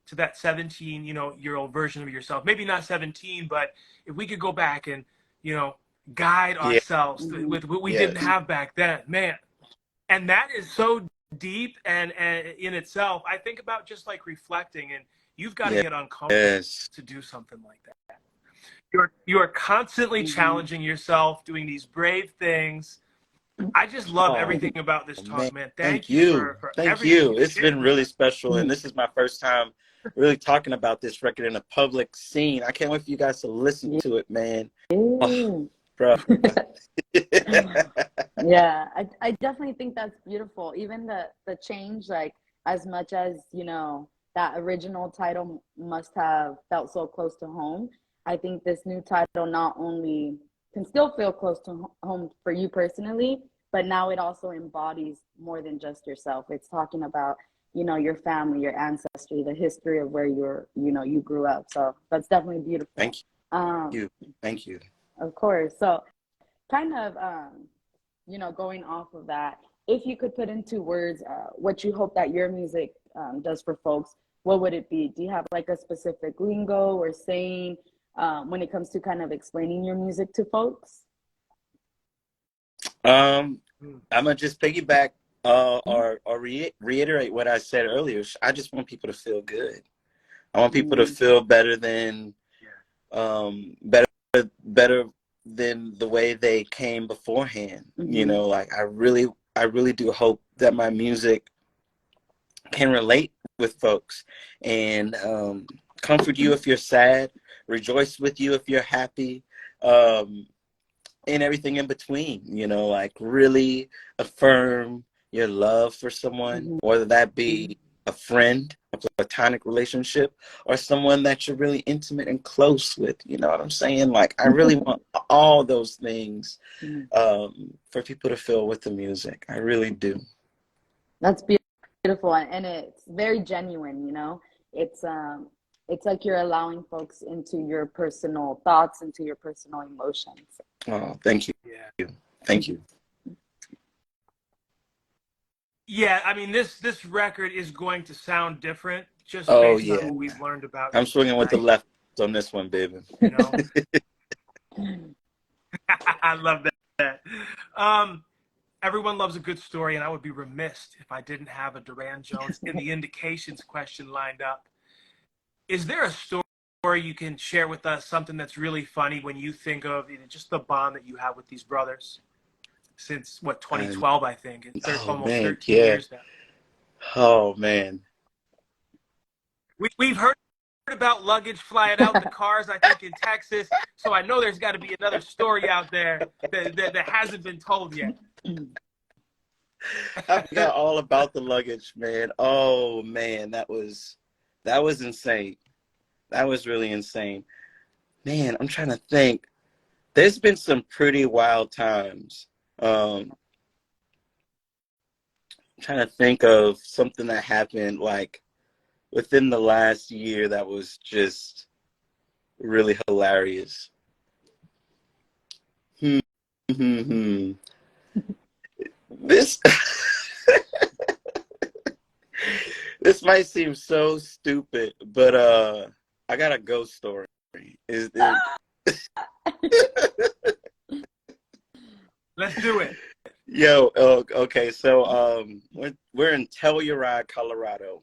to that 17, you know, year old version of yourself? Maybe not 17, but if we could go back and, you know, guide ourselves with what we didn't have back then, man. And that is so deep and in itself. I think about just like reflecting, and you've got to get uncomfortable to do something like that. You are constantly challenging yourself, doing these brave things. I just love everything about this talk, man. Thank you for everything. It's been really special, and this is my first time really talking about this record in a public scene. I can't wait for you guys to listen to it, man. Oh, bro. Yeah, I definitely think that's beautiful. Even the change, like, as much as, you know, that original title must have felt so close to home, I think this new title not only can still feel close to home for you personally, but now it also embodies more than just yourself. It's talking about, you know, your family, your ancestry, the history of where you grew up. So that's definitely beautiful. Thank you. Thank you. Of course. So kind of, you know, going off of that, if you could put into words what you hope that your music does for folks, what would it be? Do you have like a specific lingo or saying when it comes to kind of explaining your music to folks? I'm gonna just piggyback or reiterate what I said earlier. I just want people to feel good. I want people to feel better than better than the way they came beforehand. You know, like I really do hope that my music can relate with folks and comfort you if you're sad, rejoice with you if you're happy, and everything in between, you know, like really affirm your love for someone, whether that be a friend, a platonic relationship, or someone that you're really intimate and close with. You know what I'm saying? Like, I really want all those things for people to feel with the music. I really do. That's beautiful, and it's very genuine, you know. It's like you're allowing folks into your personal thoughts, into your personal emotions. Oh, thank you. Yeah. Thank you. Yeah, I mean, this record is going to sound different just based on what we've learned about. I'm swinging with the left on this one, baby. You know, I love that. Everyone loves a good story, and I would be remiss if I didn't have a Duran Jones in the indications question lined up. Is there a story you can share with us, something that's really funny when you think of just the bond that you have with these brothers since, what, 2012, I think? It's almost 13 years now. Oh, man. We've heard about luggage flying out the cars, I think, in Texas. So I know there's got to be another story out there that hasn't been told yet. I forgot all about the luggage, man. Oh, man, that was insane. That was really insane. Man, I'm trying to think. There's been some pretty wild times. I'm trying to think of something that happened like within the last year that was just really hilarious. This this might seem so stupid, but I got a ghost story. Let's do it. Yo, okay, so we're in Telluride, Colorado.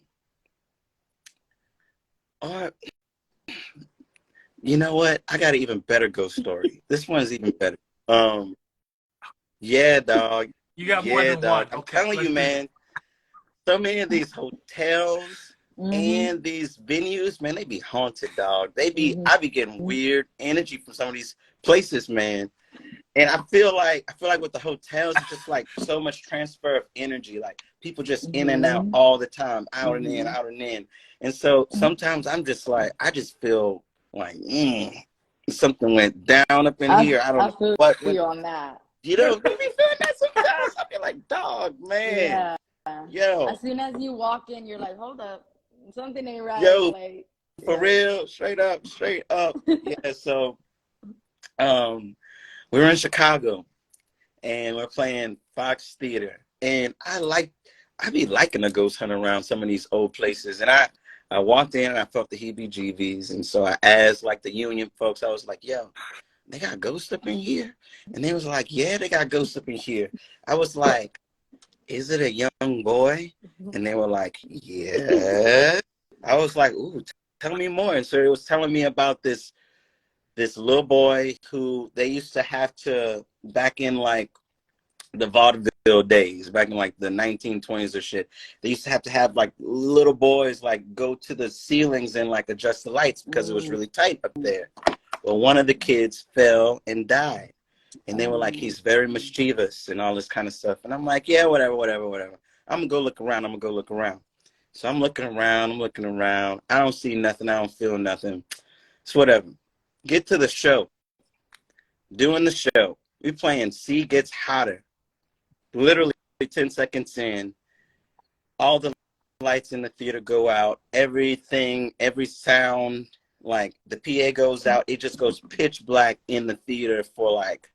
You know what? I got an even better ghost story. This one's even better. Yeah, dog. You got more Yeah, than one. dog. I'm Okay, telling you, man. So many of these hotels and these venues, man, they be haunted, dog. I be getting weird energy from some of these places, man. And I feel like with the hotels, it's just like so much transfer of energy, like people just in and out all the time, out and in, out and in. And so sometimes I'm just like, I just feel like something went down up in here. I don't know what went. You on that. You know, you be feeling that sometimes. I be like, dog, man. Yeah. Yo. As soon as you walk in, you're like, hold up, something ain't right. Yo, like, for real, straight up. Yeah, so we were in Chicago and we're playing Fox Theater. And I be liking to ghost hunt around some of these old places. And I walked in and I felt the heebie-jeebies. And so I asked like the union folks, I was like, yo, they got ghosts up in here? And they was like, yeah, they got ghosts up in here. I was like, is it a young boy? And they were like, yeah. I was like, ooh, tell me more. And so it was telling me about this little boy who they used to have to, back in like the vaudeville days, back in like the 1920s or shit, they used to have like little boys like go to the ceilings and like adjust the lights because it was really tight up there. Well, one of the kids fell and died. And they were like, he's very mischievous and all this kind of stuff. And I'm like, yeah, whatever. I'm gonna go look around. So I'm looking around. I don't see nothing. I don't feel nothing. It's whatever. Get to the show. Doing the show. We playing Sea Gets Hotter. Literally 10 seconds in, all the lights in the theater go out. Everything, every sound, like the PA goes out. It just goes pitch black in the theater for like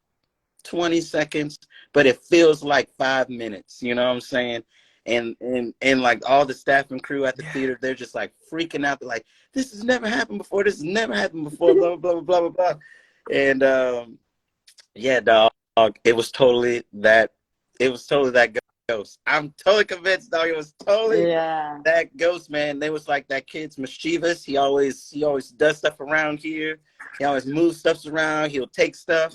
20 seconds, but it feels like 5 minutes. You know what I'm saying? And like all the staff and crew at the theater, they're just like freaking out. They're like, this has never happened before. Blah, blah, blah, blah, blah. And yeah, dog, it was totally that ghost. I'm totally convinced, dog. It was totally that ghost, man. They was like, that kid's mischievous. He always does stuff around here. He always moves stuff around. He'll take stuff.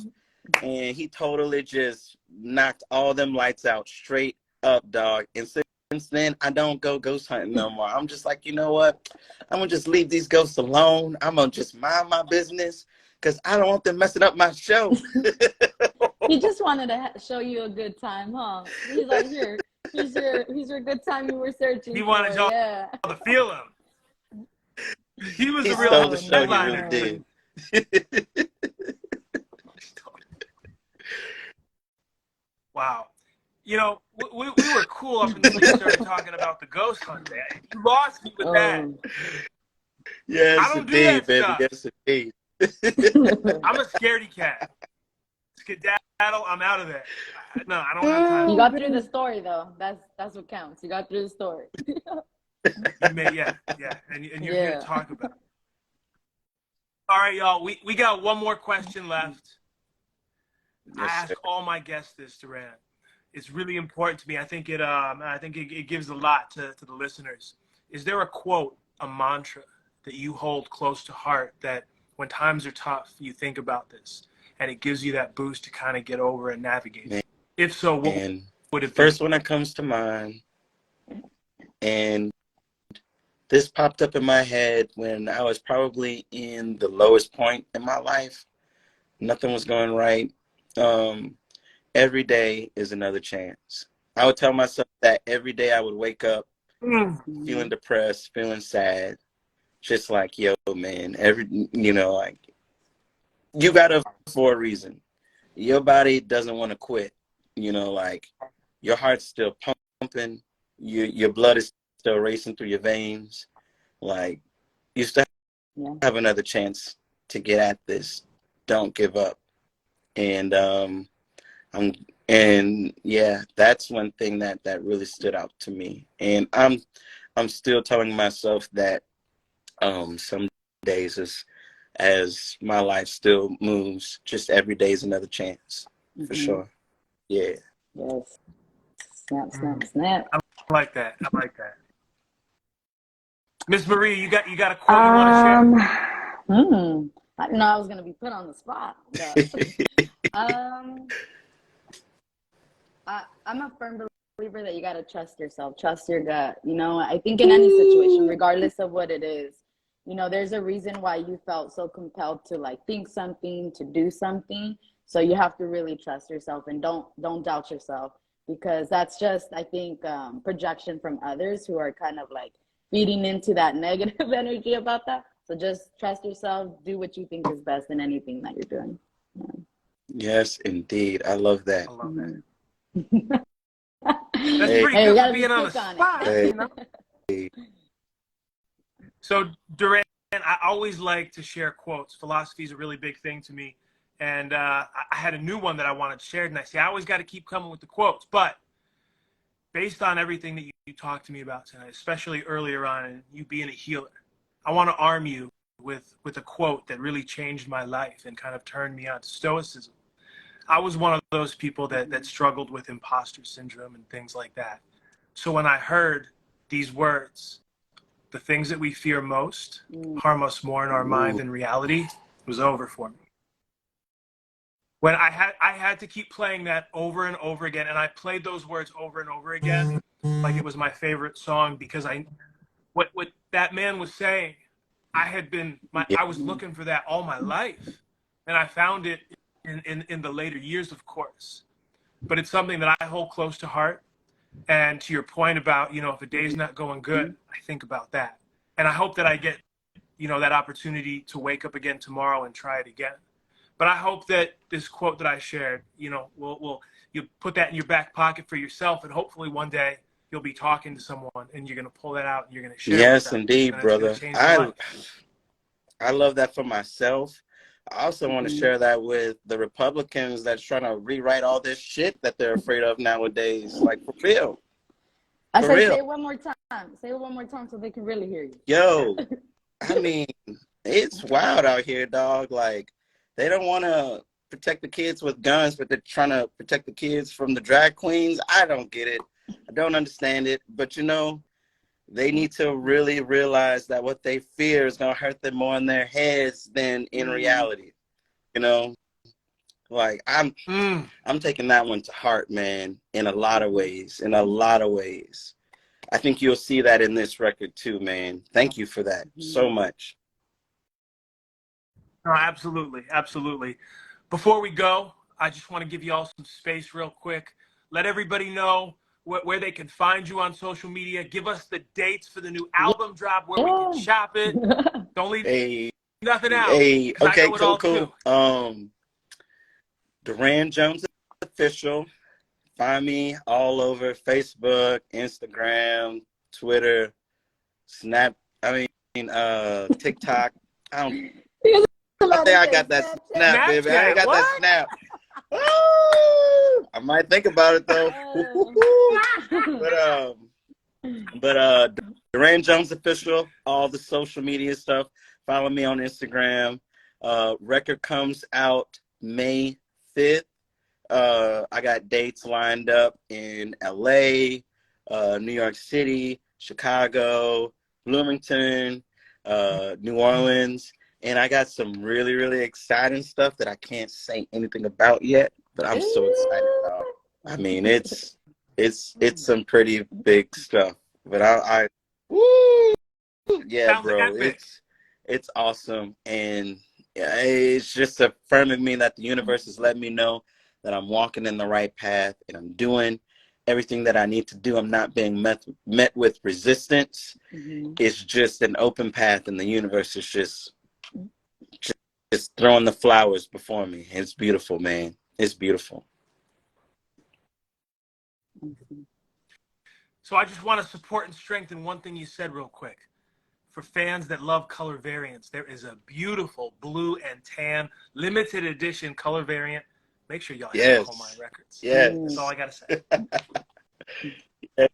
And he totally just knocked all them lights out straight up, dog. And since then, I don't go ghost hunting no more. I'm just like, you know what? I'm going to just leave these ghosts alone. I'm going to just mind my business because I don't want them messing up my show. He just wanted to show you a good time, huh? He's like, here's your good time you were searching for. He wanted y'all to feel him. He was the real stole the show. He really did. Wow. You know, we were cool up until you started talking about the ghost hunt. You lost me with that. Yes, I don't do that baby. stuff. Yes, indeed. I'm a scaredy cat. Skedaddle, I'm out of there. No, I don't have time. You got through the story, though. That's what counts. You got through the story. You may, yeah. And you're here to talk about it. All right, y'all. We got one more question left. Yes, I ask all my guests this, Duran. It's really important to me. I think it gives a lot to the listeners. Is there a quote, a mantra that you hold close to heart that when times are tough, you think about this and it gives you that boost to kind of get over and navigate? Man. If so, what would it be? First one that comes to mind, and this popped up in my head when I was probably in the lowest point in my life. Nothing was going right. Every day is another chance. I would tell myself that every day I would wake up feeling depressed, feeling sad. Just like, yo, man, like you got to for a reason. Your body doesn't want to quit. Like your heart's still pumping. Your blood is still racing through your veins. Like you still have another chance to get at this. Don't give up. And that's one thing that really stood out to me. And I'm still telling myself that some days as my life still moves, just every day is another chance, for sure. Yeah. Yes. Snap, snap, snap. I like that. I like that. Miss Marie, you got a quote you want to share? I didn't know I was gonna be put on the spot, but I'm a firm believer that you gotta trust yourself, trust your gut. You know, I think in any situation, regardless of what it is, you know, there's a reason why you felt so compelled to like think something, to do something. So you have to really trust yourself and don't doubt yourself, because that's just, I think, projection from others who are kind of like feeding into that negative energy about that. So just trust yourself, do what you think is best in anything that you're doing. Yeah. Yes, indeed. I love that. I love that. Mm-hmm. That's Hey, pretty Hey, good we for gotta be being on the quick on spot, it. you know? So, Duran, I always like to share quotes. Philosophy is a really big thing to me. And I had a new one that I wanted to share. And I say, I always got to keep coming with the quotes. But based on everything that you talked to me about tonight, especially earlier on, and you being a healer, I want to arm you with a quote that really changed my life and kind of turned me on to stoicism. I was one of those people that struggled with imposter syndrome and things like that. So when I heard these words, the things that we fear most harm us more in our mind than reality, it was over for me. When I had to keep playing that over and over again, and I played those words over and over again like it was my favorite song, because what that man was saying, yeah. I was looking for that all my life, and I found it in the later years, of course. But it's something that I hold close to heart. And to your point about, you know, if a day's not going good, I think about that. And I hope that I get, you know, that opportunity to wake up again tomorrow and try it again. But I hope that this quote that I shared, you know, will you put that in your back pocket for yourself, and hopefully one day you'll be talking to someone and you're going to pull that out and you're going to share it with Yes, them, indeed, and it's going to brother. change their life. I love that for myself. I also want to Mm-hmm. share that with the Republicans that's trying to rewrite all this shit that they're afraid of nowadays. Like, for real. I For say, real. say it one more time. Say it one more time so they can really hear you. Yo, I mean, it's wild out here, dog. Like, they don't want to protect the kids with guns, but they're trying to protect the kids from the drag queens. I don't get it. I don't understand it. But, you know, they need to really realize that what they fear is going to hurt them more in their heads than in reality. You know, like I'm taking that one to heart, man, in a lot of ways, I think you'll see that in this record too, man. Thank you for that so much. No, absolutely. Absolutely. Before we go, I just want to give you all some space real quick. Let everybody know where they can find you on social media. Give us the dates for the new album drop, where we can shop it. Don't leave nothing out, because I Okay, know it all too. Duran Jones Official. Find me all over Facebook, Instagram, Twitter, TikTok. I think I got that snap, baby. I ain't got that snap. I might think about it though. but Duran Jones Official, all the social media stuff. Follow me on Instagram. Record comes out May 5th. I got dates lined up in LA, New York City, Chicago, Bloomington, New Orleans. And I got some really, really exciting stuff that I can't say anything about yet, but I'm so excited about. I mean, it's some pretty big stuff. But yeah, Sounds bro, epic. it's awesome, and it's just affirming me that the universe has let me know that I'm walking in the right path and I'm doing everything that I need to do. I'm not being met with resistance. It's just an open path, and the universe is just throwing the flowers before me. It's beautiful, man. It's beautiful. So I just want to support and strengthen one thing you said real quick. For fans that love color variants, there is a beautiful blue and tan limited edition color variant. Make sure y'all hit Home Records. Yes. That's all I got to say.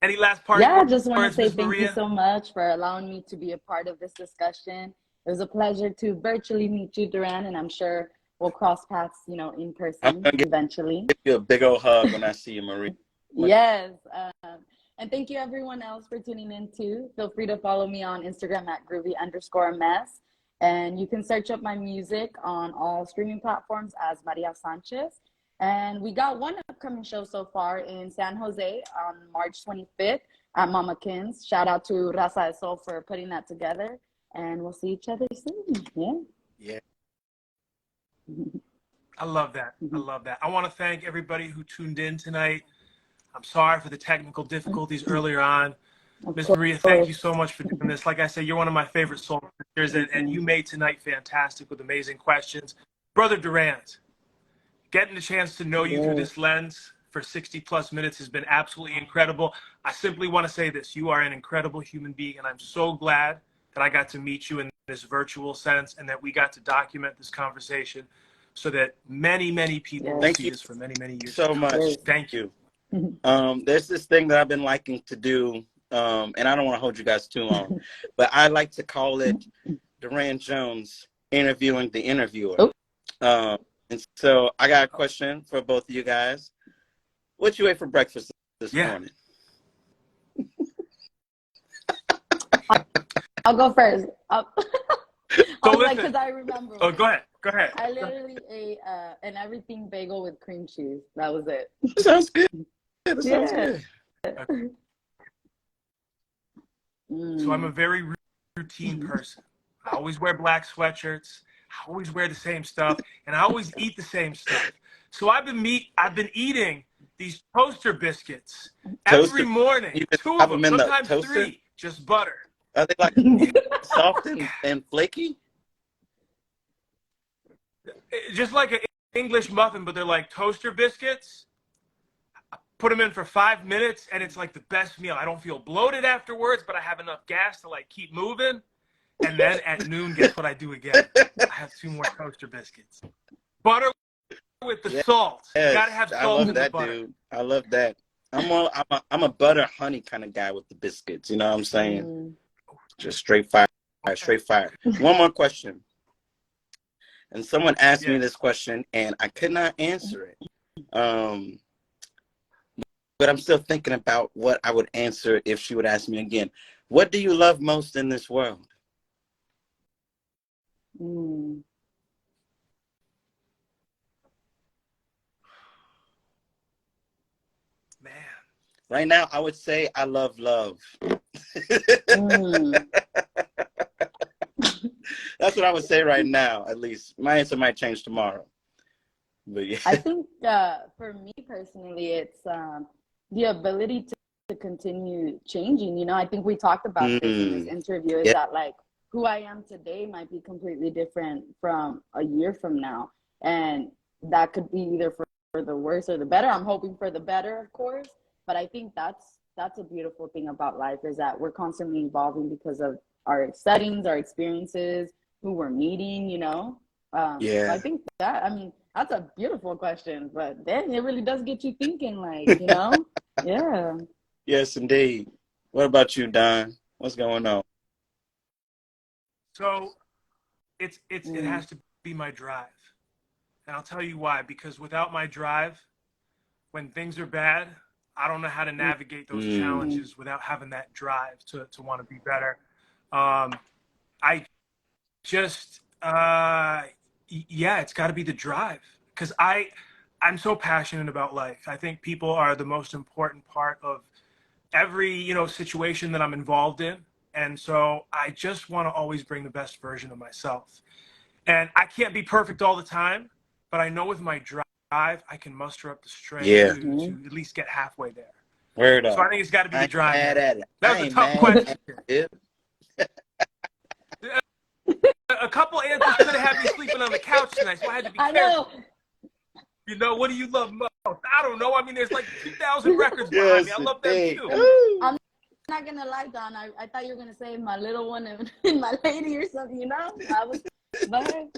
Any last parting Yeah, I words, just want to say Ms. thank Maria? you so much for allowing me to be a part of this discussion. It was a pleasure to virtually meet you, Duran, and I'm sure we'll cross paths, you know, in I'm person gonna eventually. give you a big old hug when I see you, Marie. Yes. And thank you everyone else for tuning in too. Feel free to follow me on Instagram at groovy_mess. And you can search up my music on all streaming platforms as Maria Sanchez. And we got one upcoming show so far in San Jose on March 25th at Mama Kin's. Shout out to Raza de Sol for putting that together. And we'll see each other soon. Yeah. I love that. I love that. I want to thank everybody who tuned in tonight. I'm sorry for the technical difficulties earlier on. Miss Maria, thank you so much for doing this. Like I said, you're one of my favorite soul sisters, and you made tonight fantastic with amazing questions. Brother Duran, getting the chance to know you through this lens for 60 plus minutes has been absolutely incredible. I simply want to say this. You are an incredible human being, and I'm so glad that I got to meet you in this virtual sense and that we got to document this conversation so that many, many people will see this for many, many years. So much. Thank you. There's this thing that I've been liking to do, and I don't want to hold you guys too long, but I like to call it Duran Jones interviewing the interviewer. And so I got a question for both of you guys. What you ate for breakfast this morning? I'll go first. So listen, because I remember. Oh, go ahead. Go ahead. I literally ate an everything bagel with cream cheese. That was it. That sounds good. That sounds good. So I'm a very routine person. I always wear black sweatshirts. I always wear the same stuff, and I always eat the same stuff. So I've been eating these toaster biscuits every morning. 2 of them, sometimes 3, just butter. Are they like soft and flaky? Just like an English muffin, but they're like toaster biscuits. I put them in for 5 minutes, and it's like the best meal. I don't feel bloated afterwards, but I have enough gas to like keep moving. And then at noon, guess what I do again? I have 2 more toaster biscuits. Butter with the salt. Yes. You gotta have salt in the butter. Dude. I love that. I'm a butter honey kind of guy with the biscuits. You know what I'm saying? Just straight fire, straight fire. One more question. And someone asked me this question, and I could not answer it. But I'm still thinking about what I would answer if she would ask me again. What do you love most in this world? Man. Right now, I would say I love love. That's what I would say right now, at least. My answer might change tomorrow. But yeah. I think for me personally, it's the ability to continue changing. You know, I think we talked about this in this interview, is that like who I am today might be completely different from a year from now. And that could be either for the worse or the better. I'm hoping for the better, of course. But I think that's a beautiful thing about life, is that we're constantly evolving because of our settings, our experiences, who we're meeting, you know? So I think that, I mean, that's a beautiful question, but then it really does get you thinking, like, you know? Yeah. Yes, indeed. What about you, Don? What's going on? So it has to be my drive. And I'll tell you why. Because without my drive, when things are bad, I don't know how to navigate those challenges without having that drive to want to be better. I just, it's got to be the drive, because I'm so passionate about life. I think people are the most important part of every, situation that I'm involved in. And so I just want to always bring the best version of myself. And I can't be perfect all the time, but I know with my drive, I can muster up the strength to at least get halfway there. Word up. So I think it's got to be the drive. That was a tough question. A couple answers could have had me sleeping on the couch tonight, so I had to be careful. What do you love most? I don't know. I mean, there's like 2,000 records behind me. I love them too. I'm not gonna lie, Don. I thought you were gonna say my little one and my lady or something. But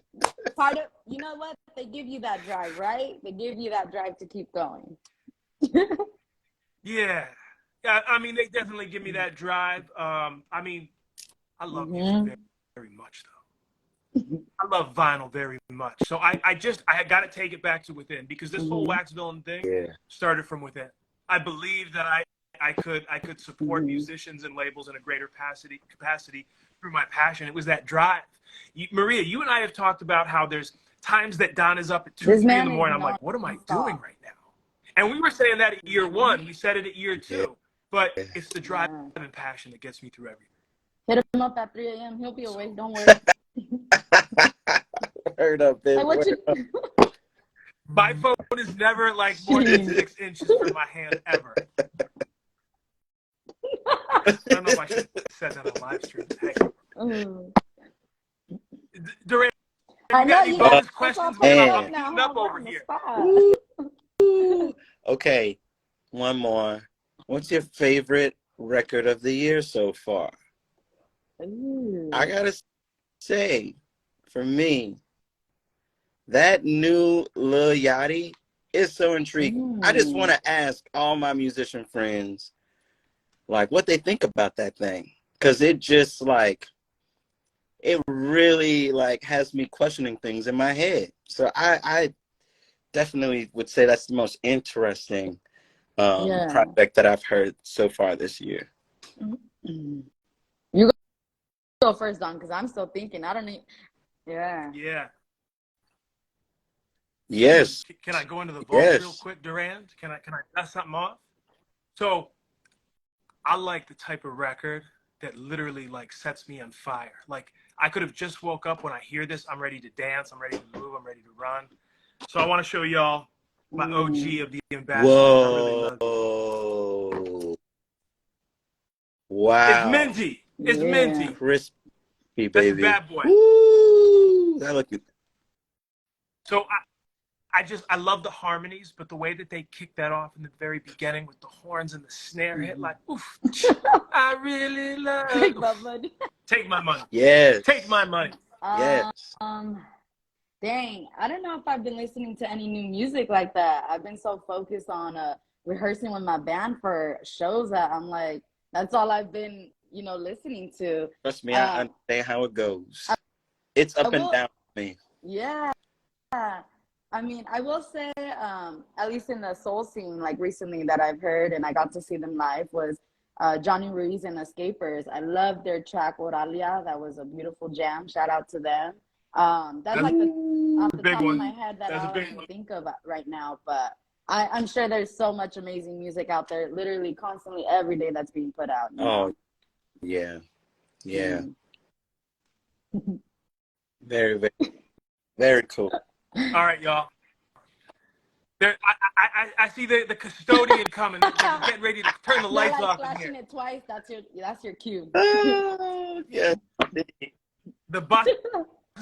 part of, you know what? They give you that drive, right? They give you that drive to keep going. Yeah. I mean, they definitely give me that drive. I mean, I love music very, very much, though. I love vinyl very much. So I got to take it back to within, because this whole Waxvillain thing started from within. I believe that I could support musicians and labels in a greater capacity through my passion. It was that drive. Maria, you and I have talked about how there's times that Don is up at 2, 3 in the morning. I'm like, what am I doing right now? And we were saying that at year 1. We said it at year 2. But it's the drive and passion that gets me through everything. Hit him up at 3 a.m. He'll be awake. Don't worry. Heard up, baby. My phone is never like more than 6 inches from my hand ever. I don't know if I should have said that on live stream. Hey. Duran, I know you got any bonus questions? I'm heating up over here. Okay, one more. What's your favorite record of the year so far? I gotta say, for me, that new Lil Yachty is so intriguing. I just want to ask all my musician friends, like, what they think about that thing, because it just like, it really like has me questioning things in my head. So I definitely would say that's the most interesting project that I've heard so far this year. You go first, Don, because I'm still thinking. I don't need. Yeah. Yes. Can I go into the vault real quick, Duran? Can I dust something off? So I like the type of record that literally like sets me on fire. Like I could have just woke up. When I hear this, I'm ready to dance. I'm ready to move. I'm ready to run. So I want to show y'all my OG of the Ambassadors. Whoa. I really love it. Wow. It's minty. It's minty. Crispy, baby. That's a bad boy. Woo. That look good. So I love the harmonies, but the way that they kick that off in the very beginning with the horns and the snare hit, like, oof, I really love. Take my money. Take my money. Yes. Take my money. Yes. Dang, I don't know if I've been listening to any new music like that. I've been so focused on rehearsing with my band for shows that I'm like, that's all I've been, listening to. Trust me, I understand how it goes. It's up and down for me. Yeah. I mean, I will say, at least in the soul scene, like recently that I've heard and I got to see them live was Johnny Ruiz and Escapers. I loved their track Oralia. That was a beautiful jam. Shout out to them. That's like off the top of my head that I can think of right now. But I'm sure there's so much amazing music out there, literally constantly every day that's being put out. Oh, yeah. Yeah. Very, very, very cool. All right, y'all. There, I see the custodian coming. They're getting ready to turn the lights off. Flashing it twice. That's your cue. Yeah. The buses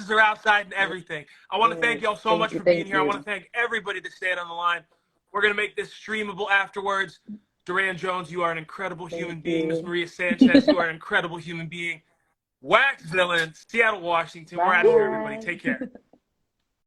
are outside and everything. I want to thank y'all so much for being here. I want to thank everybody that stayed on the line. We're gonna make this streamable afterwards. Duran Jones, you are an incredible human being. Miss Maria Sanchez, you are an incredible human being. Waxvillain, Seattle, Washington. We're out of here, everybody. Take care.